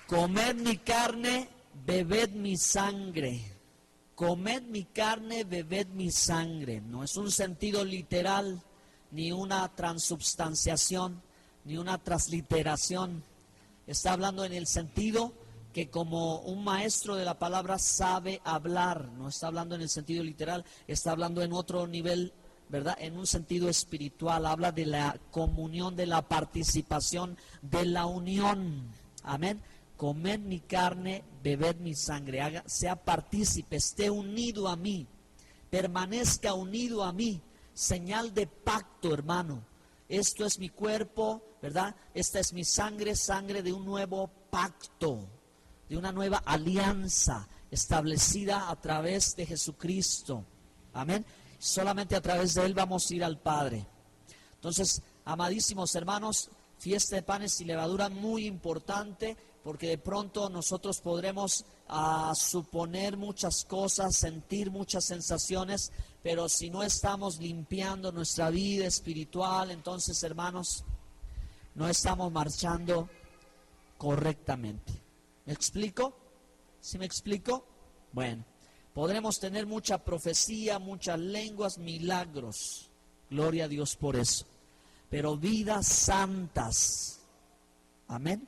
Comed mi carne, bebed mi sangre. Comed mi carne, bebed mi sangre. No es un sentido literal, ni una transubstanciación, ni una transliteración. Está hablando en el sentido que como un maestro de la palabra sabe hablar. No está hablando en el sentido literal, está hablando en otro nivel, ¿verdad? En un sentido espiritual. Habla de la comunión, de la participación, de la unión. Amén. Comed mi carne, bebed mi sangre, sea partícipe, esté unido a mí, permanezca unido a mí, señal de pacto, hermano. Esto es mi cuerpo, ¿verdad? Esta es mi sangre, sangre de un nuevo pacto, de una nueva alianza establecida a través de Jesucristo. Amén. Solamente a través de Él vamos a ir al Padre. Entonces, amadísimos hermanos, fiesta de panes y levadura muy importante, porque de pronto nosotros podremos a suponer muchas cosas, sentir muchas sensaciones, pero si no estamos limpiando nuestra vida espiritual, entonces, hermanos, no estamos marchando correctamente. ¿Me explico? ¿Sí me explico? Bueno, podremos tener mucha profecía, muchas lenguas, milagros. Gloria a Dios por eso. Pero vidas santas. Amén.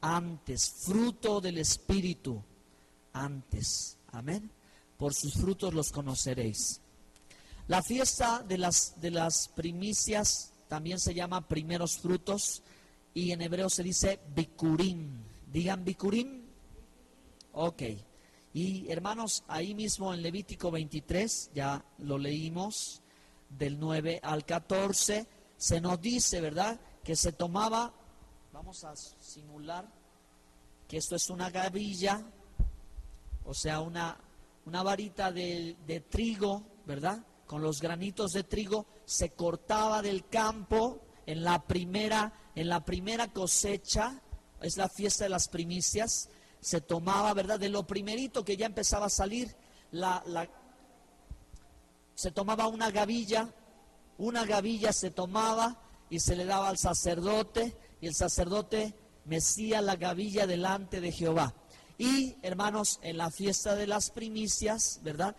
Antes, fruto del Espíritu. Antes. Amén. Por sus frutos los conoceréis. La fiesta de las primicias también se llama primeros frutos. Y en hebreo se dice Bikurim. Digan Bikurim. Ok. Y hermanos, ahí mismo en Levítico 23, ya lo leímos, del 9 al 14, se nos dice, ¿verdad?, que se tomaba, vamos a simular que esto es una gavilla, o sea, una varita de trigo, ¿verdad?, con los granitos de trigo, se cortaba del campo en la primera cosecha, es la fiesta de las primicias. Se tomaba, ¿verdad?, de lo primerito que ya empezaba a salir, se tomaba una gavilla se tomaba y se le daba al sacerdote, y el sacerdote mecía la gavilla delante de Jehová. Y, hermanos, en la fiesta de las primicias, ¿verdad?,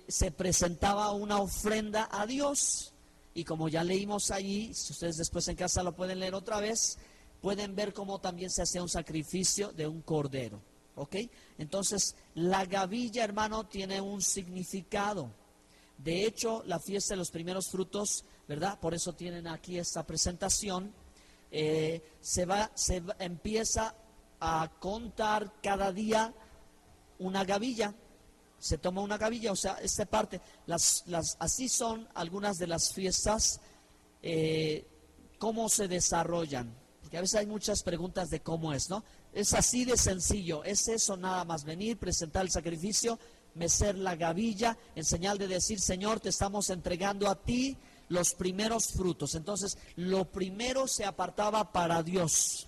se presentaba una ofrenda a Dios, y como ya leímos allí, si ustedes después en casa lo pueden leer otra vez, pueden ver cómo también se hacía un sacrificio de un cordero, ¿ok? Entonces, la gavilla, hermano, tiene un significado. De hecho, la fiesta de los primeros frutos, ¿verdad? Por eso tienen aquí esta presentación. Empieza a contar cada día una gavilla. Se toma una gavilla, o sea, esta parte. Así son algunas de las fiestas, cómo se desarrollan. Porque a veces hay muchas preguntas de cómo es, ¿no? Es así de sencillo, es eso nada más, venir, presentar el sacrificio, mecer la gavilla, en señal de decir, Señor, te estamos entregando a ti los primeros frutos. Entonces, lo primero se apartaba para Dios.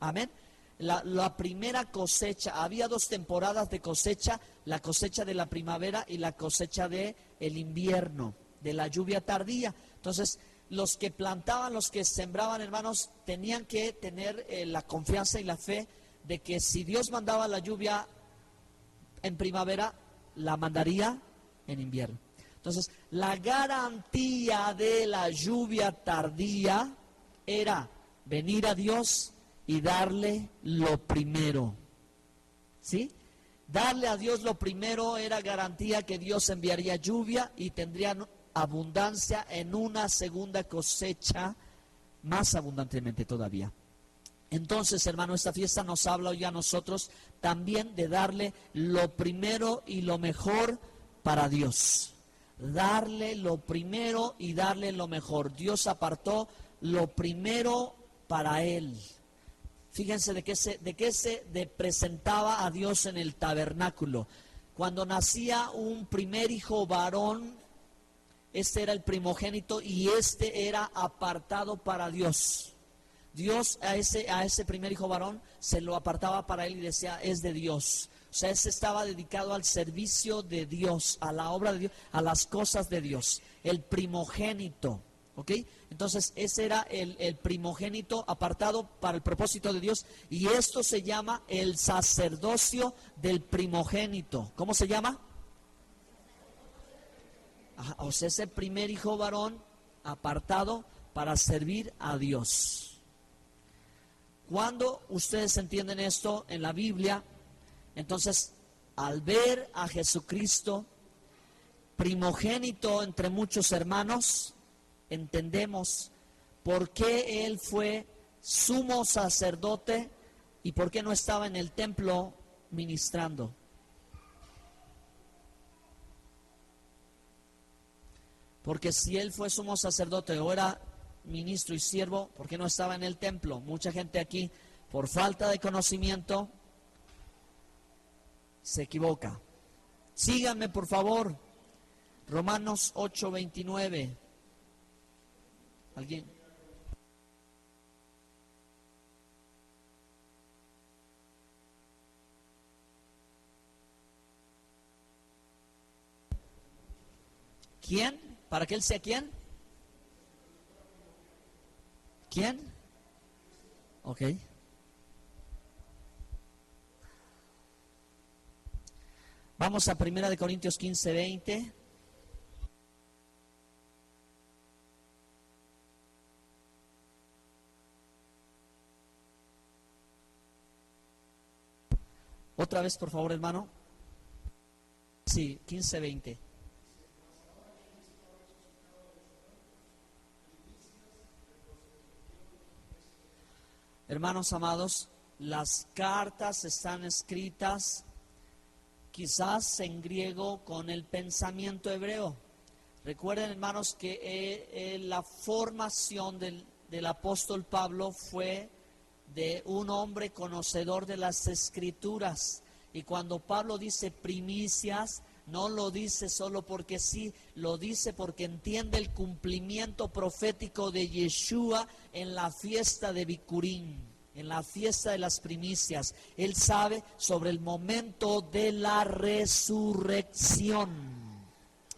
Amén. La primera cosecha, había 2 temporadas de cosecha, la cosecha de la primavera y la cosecha de el invierno, de la lluvia tardía. Entonces, los que plantaban, los que sembraban, hermanos, tenían que tener la confianza y la fe de que si Dios mandaba la lluvia en primavera, la mandaría en invierno. Entonces, la garantía de la lluvia tardía era venir a Dios y darle lo primero. ¿Sí? Darle a Dios lo primero era garantía que Dios enviaría lluvia y tendrían abundancia en una segunda cosecha, más abundantemente todavía. Entonces, hermano, esta fiesta nos habla hoy a nosotros también de darle lo primero y lo mejor para Dios. Darle lo primero y darle lo mejor. Dios apartó lo primero para Él. Fíjense de qué se presentaba a Dios en el tabernáculo. Cuando nacía un primer hijo varón, este era el primogénito y este era apartado para Dios. Dios a ese primer hijo varón se lo apartaba para él y decía, es de Dios. O sea, ese estaba dedicado al servicio de Dios, a la obra de Dios, a las cosas de Dios. El primogénito, ¿ok? Entonces, ese era el primogénito apartado para el propósito de Dios. Y esto se llama el sacerdocio del primogénito. ¿Cómo se llama? O sea, ese primer hijo varón apartado para servir a Dios. Cuando ustedes entienden esto en la Biblia, entonces al ver a Jesucristo, primogénito entre muchos hermanos, entendemos por qué Él fue sumo sacerdote y por qué no estaba en el templo ministrando. Porque si Él fue sumo sacerdote o era ministro y siervo, ¿por qué no estaba en el templo? Mucha gente aquí, por falta de conocimiento, se equivoca. Síganme, por favor. Romanos 8:29. ¿Alguien? ¿Quién? ¿Para que Él sea quién? ¿Quién? Ok. Vamos a 1 Corintios 15:20. Otra vez, por favor, hermano. Sí, 15:20. Hermanos amados, las cartas están escritas quizás en griego con el pensamiento hebreo. Recuerden, hermanos, que la formación del apóstol Pablo fue de un hombre conocedor de las Escrituras. Y cuando Pablo dice primicias, no lo dice solo porque sí, lo dice porque entiende el cumplimiento profético de Yeshua en la fiesta de Bikurim, en la fiesta de las primicias. Él sabe sobre el momento de la resurrección.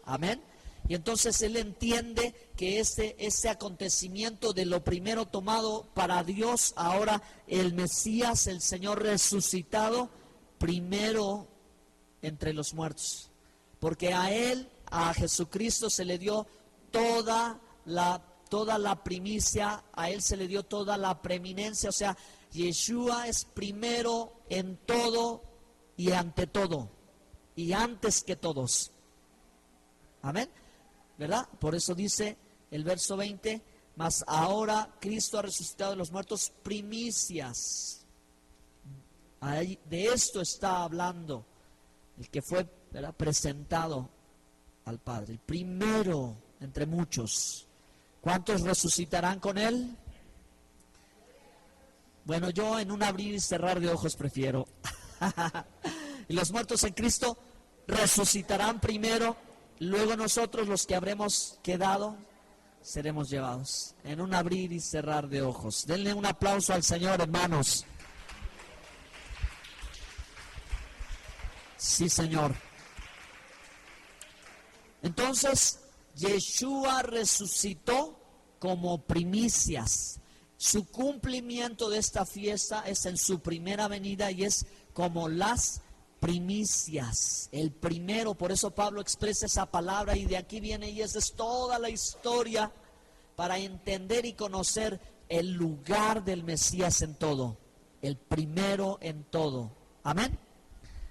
Amén. Y entonces él entiende que ese acontecimiento de lo primero tomado para Dios, ahora el Mesías, el Señor resucitado, primero entre los muertos. Porque a él, a Jesucristo, se le dio toda la primicia, a él se le dio toda la preeminencia. O sea, Yeshua es primero en todo y ante todo, y antes que todos. Amén. ¿Verdad? Por eso dice el verso 20, mas ahora Cristo ha resucitado de los muertos, primicias. De esto está hablando el que fue, ¿verdad?, presentado al Padre, el primero entre muchos. ¿Cuántos resucitarán con él? Bueno, yo en un abrir y cerrar de ojos prefiero. Y los muertos en Cristo resucitarán primero. Luego nosotros, los que habremos quedado, seremos llevados en un abrir y cerrar de ojos. Denle un aplauso al Señor, hermanos. Sí, Señor. Entonces, Yeshua resucitó como primicias. Su cumplimiento de esta fiesta es en su primera venida y es como las primicias, el primero. Por eso Pablo expresa esa palabra y de aquí viene, y esa es toda la historia para entender y conocer el lugar del Mesías en todo, el primero en todo. Amén.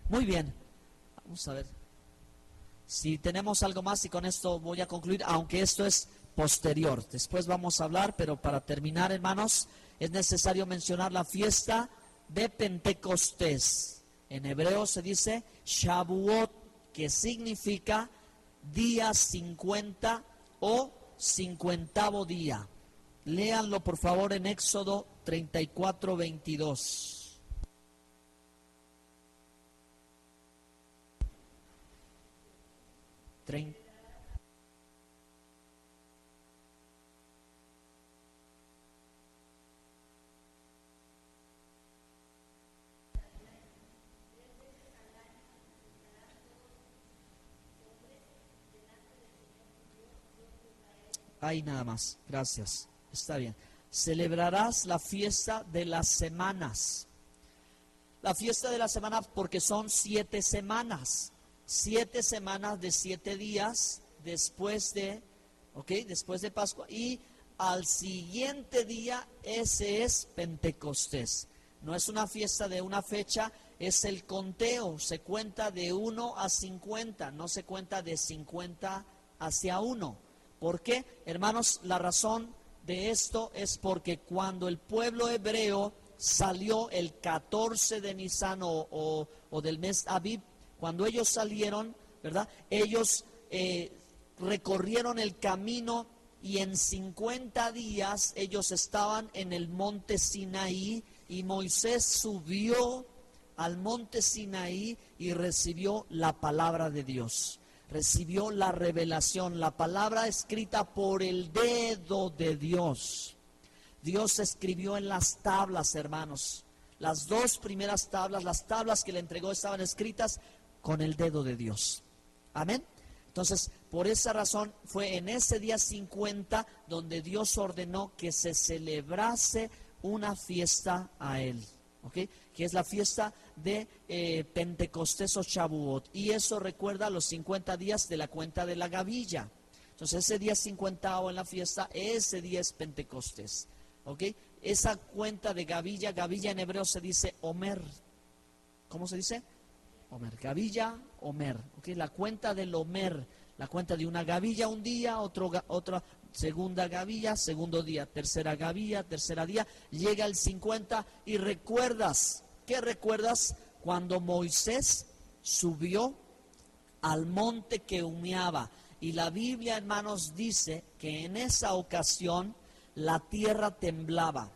Muy bien, vamos a ver si tenemos algo más y con esto voy a concluir, aunque esto es posterior. Después vamos a hablar, pero para terminar, hermanos, es necesario mencionar la fiesta de Pentecostés. En hebreo se dice Shavuot, que significa día 50 o 50º día. Léanlo por favor en Éxodo 34:22. Ahí nada más, gracias, está bien. Celebrarás la fiesta de las semanas. La fiesta de las semanas porque son 7 semanas. 7 semanas de 7 días después de Pascua. Y al siguiente día, ese es Pentecostés. No es una fiesta de una fecha, es el conteo. Se cuenta de 1 a 50, no se cuenta de 50 hacia 1. ¿Por qué? Hermanos, la razón de esto es porque cuando el pueblo hebreo salió el 14 de Nisan o del mes Abib, cuando ellos salieron, ¿verdad? Ellos recorrieron el camino y en 50 días ellos estaban en el monte Sinaí y Moisés subió al monte Sinaí y recibió la palabra de Dios. Recibió la revelación, la palabra escrita por el dedo de Dios. Dios escribió en las tablas, hermanos. Las 2 primeras tablas, las tablas que le entregó estaban escritas con el dedo de Dios. Amén. Entonces, Por esa razón fue en ese día 50 donde Dios ordenó que se celebrase una fiesta a Él, ¿ok? Que es la fiesta de Pentecostés o Shavuot. Y eso recuerda los 50 días de la cuenta de la gavilla. Entonces ese día 50 en la fiesta, ese día es Pentecostés, ¿ok? Esa cuenta de gavilla, gavilla en hebreo se dice Omer. ¿Cómo se dice? Omer, gavilla, Omer, ¿ok? La cuenta del Omer, la cuenta de una gavilla un día, otra segunda gavilla, segundo día, tercera gavilla, tercera día, llega el 50 y recuerdas, ¿qué recuerdas? Cuando Moisés subió al monte que humeaba. Y la Biblia, hermanos, dice que en esa ocasión la tierra temblaba.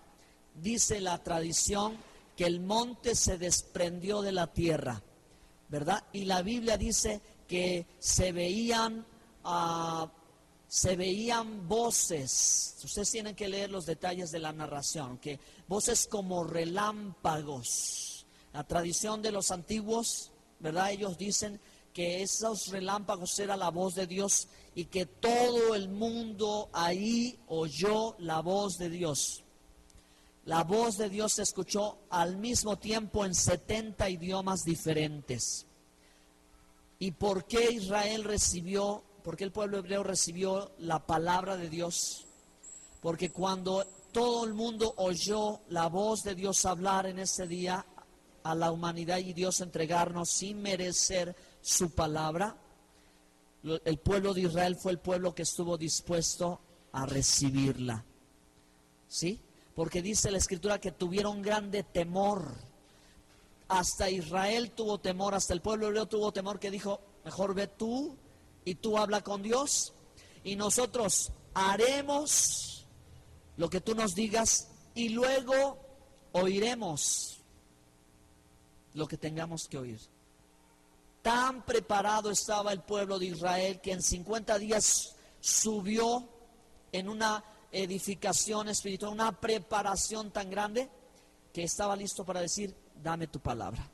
Dice la tradición que el monte se desprendió de la tierra, ¿verdad? Y la Biblia dice que se veían voces. Ustedes tienen que leer los detalles de la narración, que voces como relámpagos. La tradición de los antiguos, ¿verdad? Ellos dicen que esos relámpagos era la voz de Dios y que todo el mundo ahí oyó la voz de Dios. La voz de Dios se escuchó al mismo tiempo en 70 idiomas diferentes. ¿Y por qué Israel recibió, por qué el pueblo hebreo recibió la palabra de Dios? Porque cuando todo el mundo oyó la voz de Dios hablar en ese día a la humanidad y Dios entregarnos sin merecer su palabra, el pueblo de Israel fue el pueblo que estuvo dispuesto a recibirla. ¿Sí? Porque dice la Escritura que tuvieron grande temor. Hasta Israel tuvo temor, hasta el pueblo hebreo tuvo temor, que dijo, mejor ve tú y tú habla con Dios y nosotros haremos lo que tú nos digas y luego oiremos lo que tengamos que oír. Tan preparado estaba el pueblo de Israel que en 50 días subió en una edificación espiritual, una preparación tan grande que estaba listo para decir, dame tu palabra.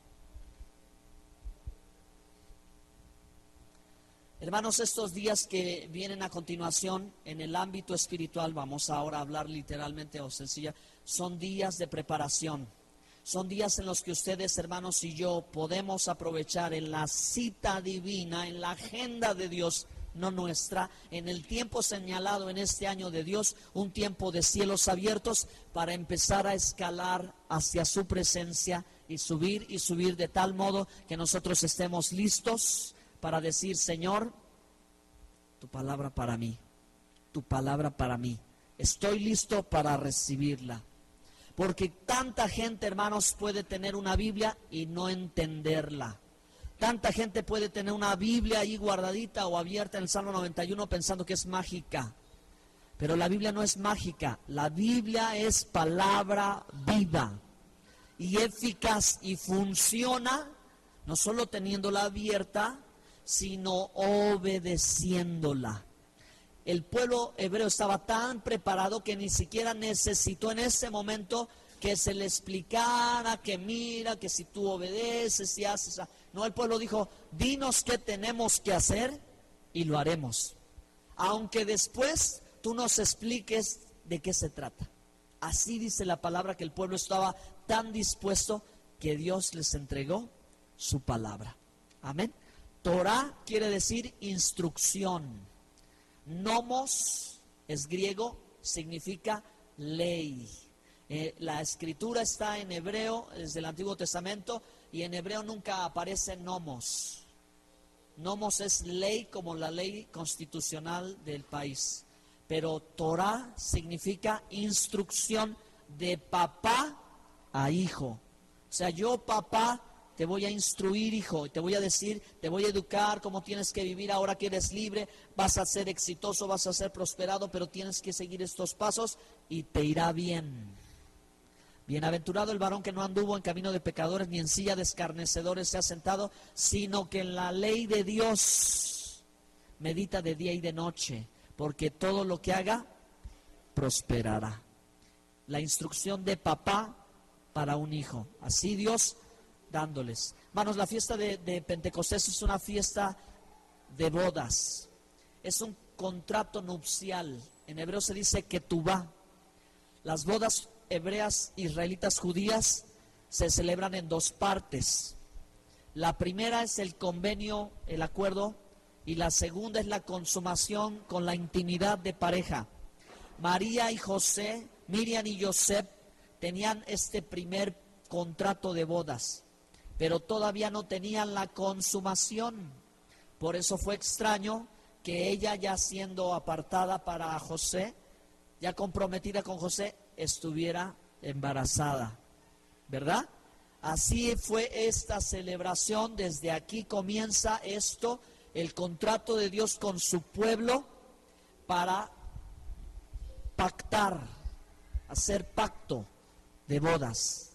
Hermanos, estos días que vienen a continuación en el ámbito espiritual, vamos ahora a hablar literalmente o sencilla, son días de preparación. Son días en los que ustedes, hermanos, y yo podemos aprovechar en la cita divina, en la agenda de Dios, no nuestra, en el tiempo señalado en este año de Dios, un tiempo de cielos abiertos para empezar a escalar hacia su presencia y subir de tal modo que nosotros estemos listos para decir, Señor, tu palabra para mí, tu palabra para mí. Estoy listo para recibirla. Porque tanta gente, hermanos, puede tener una Biblia y no entenderla. Tanta gente puede tener una Biblia ahí guardadita o abierta en el Salmo 91 pensando que es mágica. Pero la Biblia no es mágica. La Biblia es palabra viva y eficaz y funciona no solo teniéndola abierta, sino obedeciéndola. El pueblo hebreo estaba tan preparado que ni siquiera necesitó en ese momento que se le explicara, que mira, que si tú obedeces, si haces... No, el pueblo dijo, dinos qué tenemos que hacer y lo haremos. Aunque después tú nos expliques de qué se trata. Así dice la palabra que el pueblo estaba tan dispuesto que Dios les entregó su palabra. Amén. Torah quiere decir instrucción. Nomos es griego, significa ley. La escritura está en hebreo desde el Antiguo Testamento y en hebreo nunca aparece nomos. Nomos es ley como la ley constitucional del país. Pero Torah significa instrucción de papá a hijo. O sea, yo papá te voy a instruir, hijo, te voy a decir, te voy a educar cómo tienes que vivir ahora que eres libre, vas a ser exitoso, vas a ser prosperado, pero tienes que seguir estos pasos y te irá bien. Bienaventurado el varón que no anduvo en camino de pecadores, ni en silla de escarnecedores se ha sentado, sino que en la ley de Dios medita de día y de noche, porque todo lo que haga prosperará. La instrucción de papá para un hijo. Así Dios dándoles. Hermanos, la fiesta de Pentecostés es una fiesta de bodas. es un contrato nupcial. En hebreo se dice ketubá. Las bodas hebreas, israelitas, judías se celebran en dos partes. La primera es el convenio, el acuerdo, y la segunda es la consumación con la intimidad de pareja. María y José, Miriam y Josep tenían este primer contrato de bodas, pero todavía no tenían la consumación. Por eso fue extraño que ella, ya siendo apartada para José, ya comprometida con José, estuviera embarazada, ¿verdad? Así fue esta celebración. Desde aquí comienza esto, el contrato de Dios con su pueblo para pactar, hacer pacto de bodas.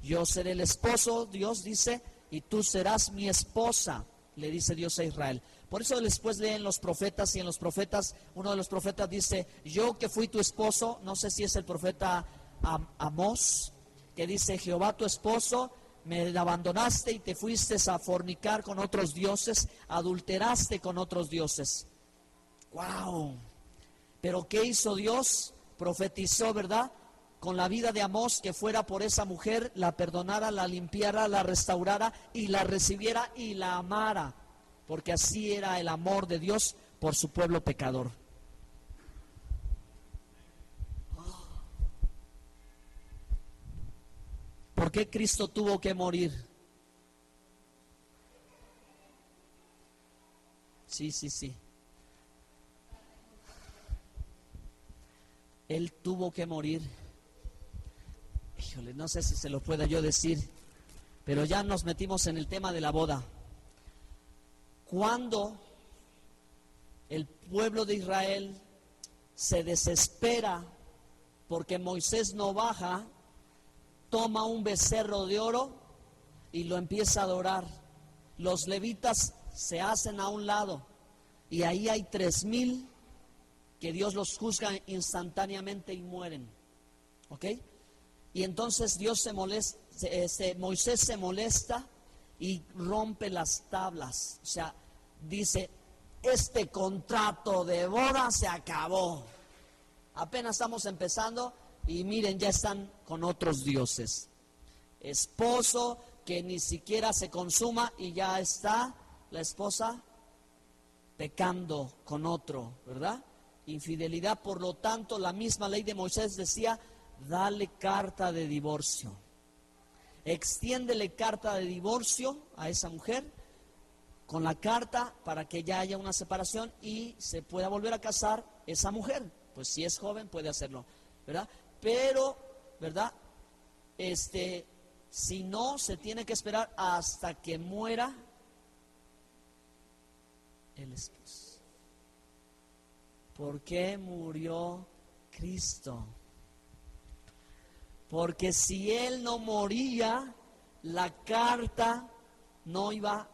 Yo seré el esposo, Dios dice, y tú serás mi esposa, le dice Dios a Israel. Por eso después leen los profetas, y en los profetas, uno de los profetas dice, yo que fui tu esposo, no sé si es el profeta Amós, que dice, Jehová tu esposo, me abandonaste y te fuiste a fornicar con otros dioses, adulteraste con otros dioses. ¡Wow! Pero ¿qué hizo Dios? Profetizó, ¿verdad? Con la vida de Amós, que fuera por esa mujer, la perdonara, la limpiara, la restaurara y la recibiera y la amara, porque así era el amor de Dios por su pueblo pecador. ¿Por qué Cristo tuvo que morir? Sí. Él tuvo que morir. Híjole, no sé si se lo pueda yo decir, pero ya nos metimos en el tema de la boda. Cuando el pueblo de Israel se desespera porque Moisés no baja, toma un becerro de oro y lo empieza a adorar. Los levitas se hacen a un lado y ahí hay 3,000 que Dios los juzga instantáneamente y mueren. ¿Ok? Y entonces Moisés se molesta y rompe las tablas. O sea, dice, este contrato de boda se acabó. Apenas estamos empezando y miren, ya están con otros dioses. Esposo que ni siquiera se consuma y ya está la esposa pecando con otro, ¿verdad? Infidelidad. Por lo tanto, la misma ley de Moisés decía, dale carta de divorcio. Extiéndele carta de divorcio a esa mujer con la carta para que ya haya una separación y se pueda volver a casar esa mujer. Pues si es joven puede hacerlo, ¿verdad? Pero, ¿verdad? Si no, se tiene que esperar hasta que muera el esposo. ¿Por qué murió Cristo? Porque si Él no moría, la carta no iba,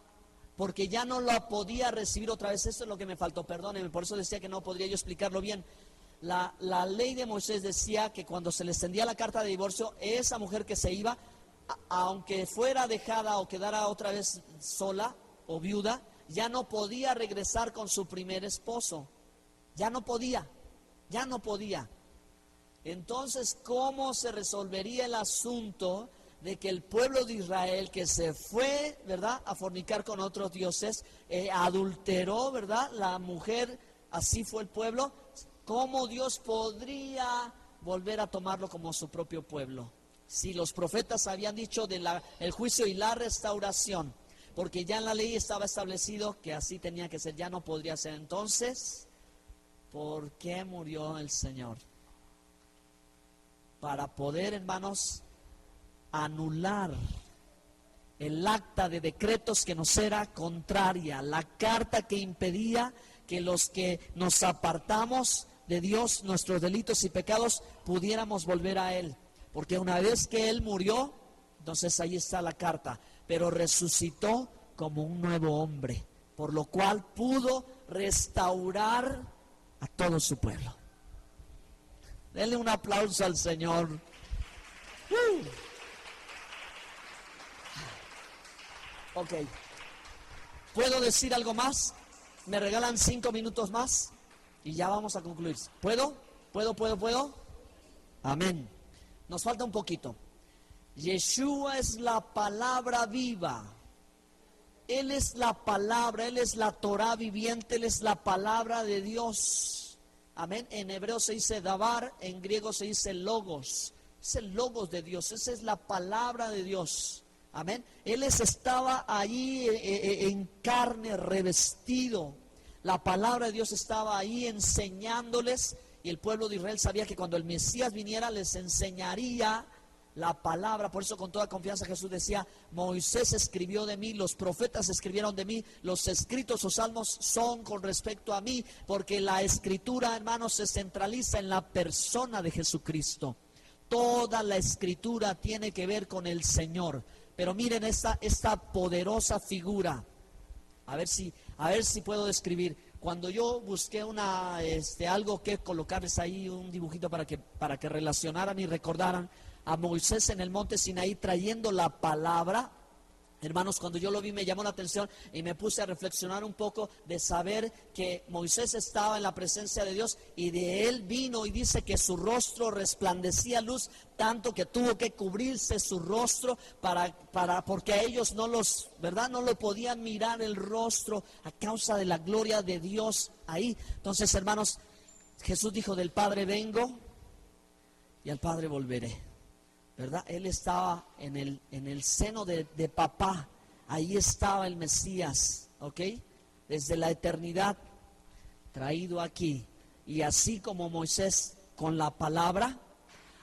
porque ya no la podía recibir otra vez. Eso es lo que me faltó, perdónenme, por eso decía que no podría yo explicarlo bien. La ley de Moisés decía que cuando se le extendía la carta de divorcio, esa mujer que se iba, aunque fuera dejada o quedara otra vez sola o viuda, ya no podía regresar con su primer esposo. Ya no podía. Entonces, ¿cómo se resolvería el asunto de que el pueblo de Israel, que se fue, ¿verdad?, a fornicar con otros dioses, adulteró, ¿verdad?, la mujer, así fue el pueblo? ¿Cómo Dios podría volver a tomarlo como su propio pueblo? Si los profetas habían dicho del juicio y la restauración, porque ya en la ley estaba establecido que así tenía que ser, ya no podría ser. Entonces, ¿por qué murió el Señor? Para poder, hermanos, anular el acta de decretos que nos era contraria, la carta que impedía que los que nos apartamos de Dios, nuestros delitos y pecados, pudiéramos volver a Él. Porque una vez que Él murió, entonces ahí está la carta, pero resucitó como un nuevo hombre, por lo cual pudo restaurar a todo su pueblo. Denle un aplauso al Señor. Ok. ¿Puedo decir algo más? ¿Me regalan 5 minutos más? Y ya vamos a concluir. ¿Puedo? ¿Puedo? Amén. Nos falta un poquito. Yeshua es la palabra viva. Él es la palabra, Él es la Torah viviente, Él es la palabra de Dios. Amén. En hebreo se dice davar, en griego se dice logos. Es el logos de Dios, esa es la palabra de Dios. Amén. Él estaba allí en carne, revestido. La palabra de Dios estaba ahí enseñándoles. Y el pueblo de Israel sabía que cuando el Mesías viniera les enseñaría la palabra. Por eso con toda confianza Jesús decía: Moisés escribió de mí, los profetas escribieron de mí, los escritos o salmos son con respecto a mí. Porque la escritura, hermanos, se centraliza en la persona de Jesucristo. Toda la escritura tiene que ver con el Señor. Pero miren esta poderosa figura. A ver si puedo describir. Cuando yo busqué algo que colocarles ahí, un dibujito para que relacionaran y recordaran a Moisés en el monte Sinaí trayendo la palabra. Hermanos, cuando yo lo vi me llamó la atención y me puse a reflexionar un poco de saber que Moisés estaba en la presencia de Dios y de él vino, y dice que su rostro resplandecía luz, tanto que tuvo que cubrirse su rostro porque a ellos no lo podían mirar el rostro a causa de la gloria de Dios ahí. Entonces, hermanos, Jesús dijo: del Padre vengo y al Padre volveré. ¿Verdad? Él estaba en el seno de papá. Ahí estaba el Mesías, ¿ok? Desde la eternidad traído aquí. Y así como Moisés con la palabra,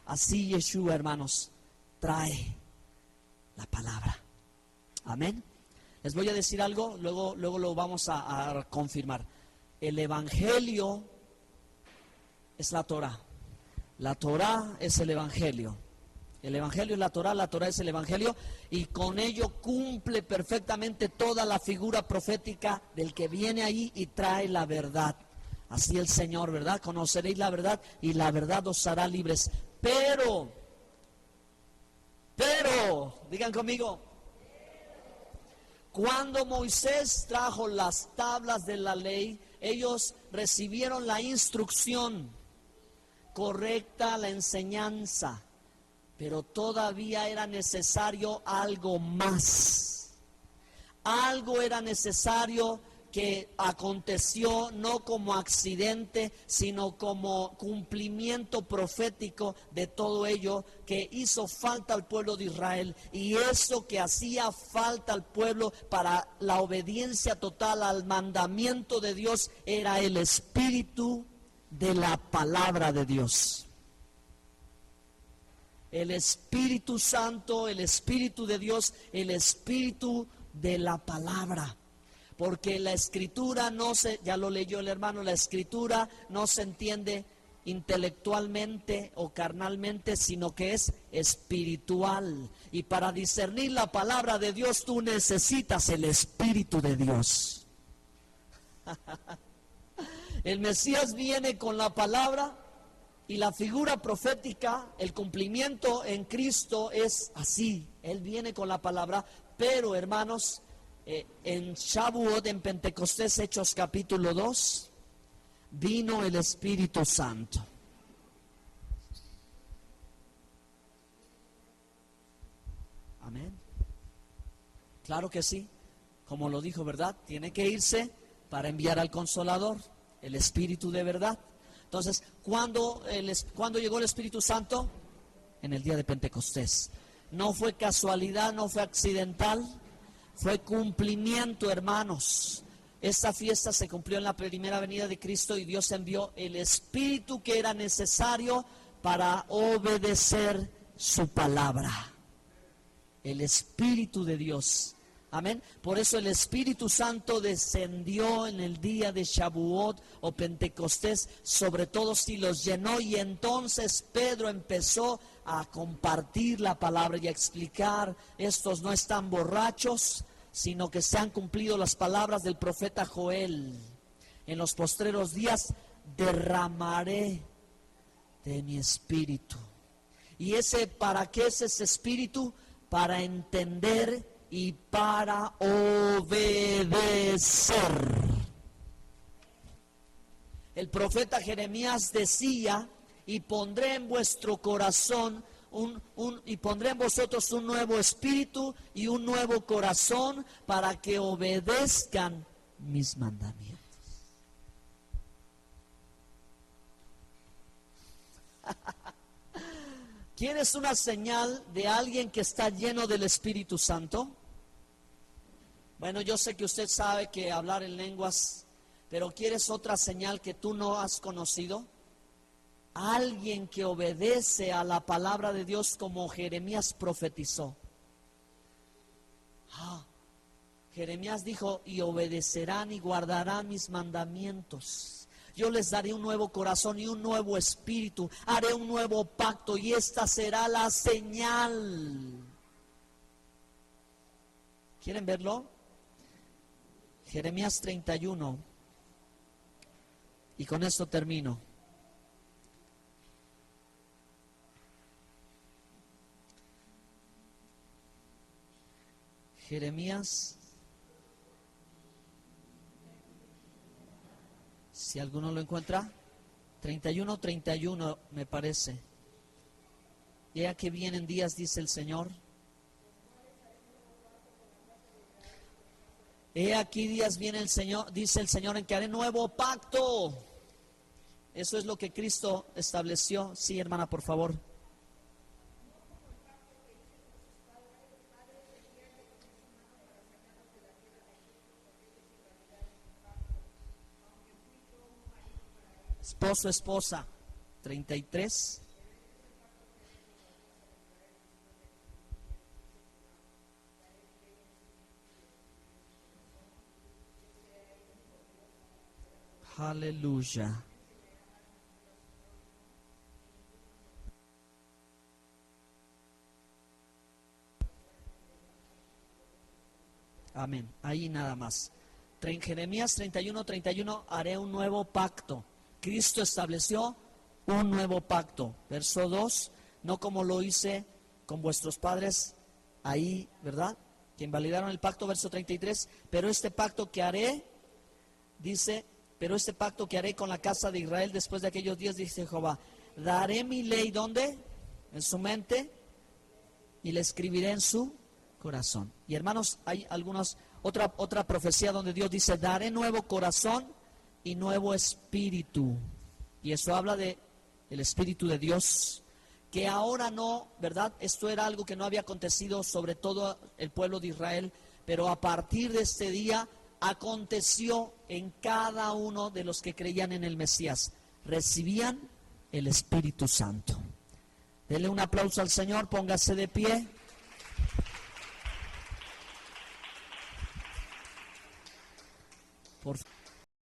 así Yeshua, hermanos, trae la palabra. Amén. Les voy a decir algo, luego lo vamos a confirmar. El Evangelio es la Torah. La Torah es el Evangelio. El Evangelio es la Torah es el Evangelio, y con ello cumple perfectamente toda la figura profética del que viene ahí y trae la verdad. Así el Señor, ¿verdad? Conoceréis la verdad y la verdad os hará libres. Pero, digan conmigo, cuando Moisés trajo las tablas de la ley, ellos recibieron la instrucción correcta, la enseñanza. Pero todavía era necesario algo más. Algo era necesario que aconteció no como accidente, sino como cumplimiento profético de todo ello que hizo falta al pueblo de Israel. Y eso que hacía falta al pueblo para la obediencia total al mandamiento de Dios era el espíritu de la palabra de Dios. El Espíritu Santo, el Espíritu de Dios, el Espíritu de la palabra. Porque la escritura ya lo leyó el hermano, la escritura no se entiende intelectualmente o carnalmente, sino que es espiritual. Y para discernir la palabra de Dios tú necesitas el Espíritu de Dios. El Mesías viene con la palabra. Y la figura profética, el cumplimiento en Cristo es así. Él viene con la palabra, pero hermanos, en Shavuot, en Pentecostés, Hechos capítulo 2, vino el Espíritu Santo. Amén. Claro que sí, como lo dijo, ¿verdad? Tiene que irse para enviar al Consolador, el Espíritu de verdad. Entonces, ¿cuándo llegó el Espíritu Santo? En el día de Pentecostés. No fue casualidad, no fue accidental, fue cumplimiento, hermanos. Esta fiesta se cumplió en la primera venida de Cristo y Dios envió el Espíritu que era necesario para obedecer su palabra. El Espíritu de Dios. Amén. Por eso el Espíritu Santo descendió en el día de Shavuot o Pentecostés sobre todos y los llenó, y entonces Pedro empezó a compartir la palabra y a explicar: estos no están borrachos, sino que se han cumplido las palabras del profeta Joel. En los postreros días derramaré de mi espíritu. ¿Y para qué es ese espíritu? Para entender y para obedecer. El profeta Jeremías decía, y pondré en vuestro corazón y pondré en vosotros un nuevo espíritu y un nuevo corazón para que obedezcan mis mandamientos. ¿Quieres una señal de alguien que está lleno del Espíritu Santo? Bueno, yo sé que usted sabe que hablar en lenguas, pero ¿quieres otra señal que tú no has conocido? Alguien que obedece a la palabra de Dios como Jeremías profetizó. Jeremías dijo, y obedecerán y guardarán mis mandamientos. Yo les daré un nuevo corazón y un nuevo espíritu. Haré un nuevo pacto y esta será la señal. ¿Quieren verlo? Jeremías 31. Y con esto termino. Jeremías, si alguno lo encuentra, 31 me parece. Ya que vienen días, dice el Señor. He aquí días viene el Señor, dice el Señor, en que haré nuevo pacto. Eso es lo que Cristo estableció. Sí, hermana, por favor. Esposo, esposa, 33. Aleluya. Amén. Ahí nada más. En Jeremías 31, haré un nuevo pacto. Cristo estableció un nuevo pacto. Verso 2, no como lo hice con vuestros padres ahí, ¿verdad? Que invalidaron el pacto. Verso 33, pero este pacto que haré, dice, pero este pacto que haré con la casa de Israel después de aquellos días, dice Jehová, daré mi ley, ¿dónde? En su mente, y la escribiré en su corazón. Y hermanos, hay otra profecía donde Dios dice, daré nuevo corazón y nuevo espíritu. Y eso habla de el Espíritu de Dios, que ahora no, ¿verdad? Esto era algo que no había acontecido sobre todo el pueblo de Israel, pero a partir de este día aconteció en cada uno de los que creían en el Mesías. Recibían el Espíritu Santo. Denle un aplauso al Señor, póngase de pie. Por favor.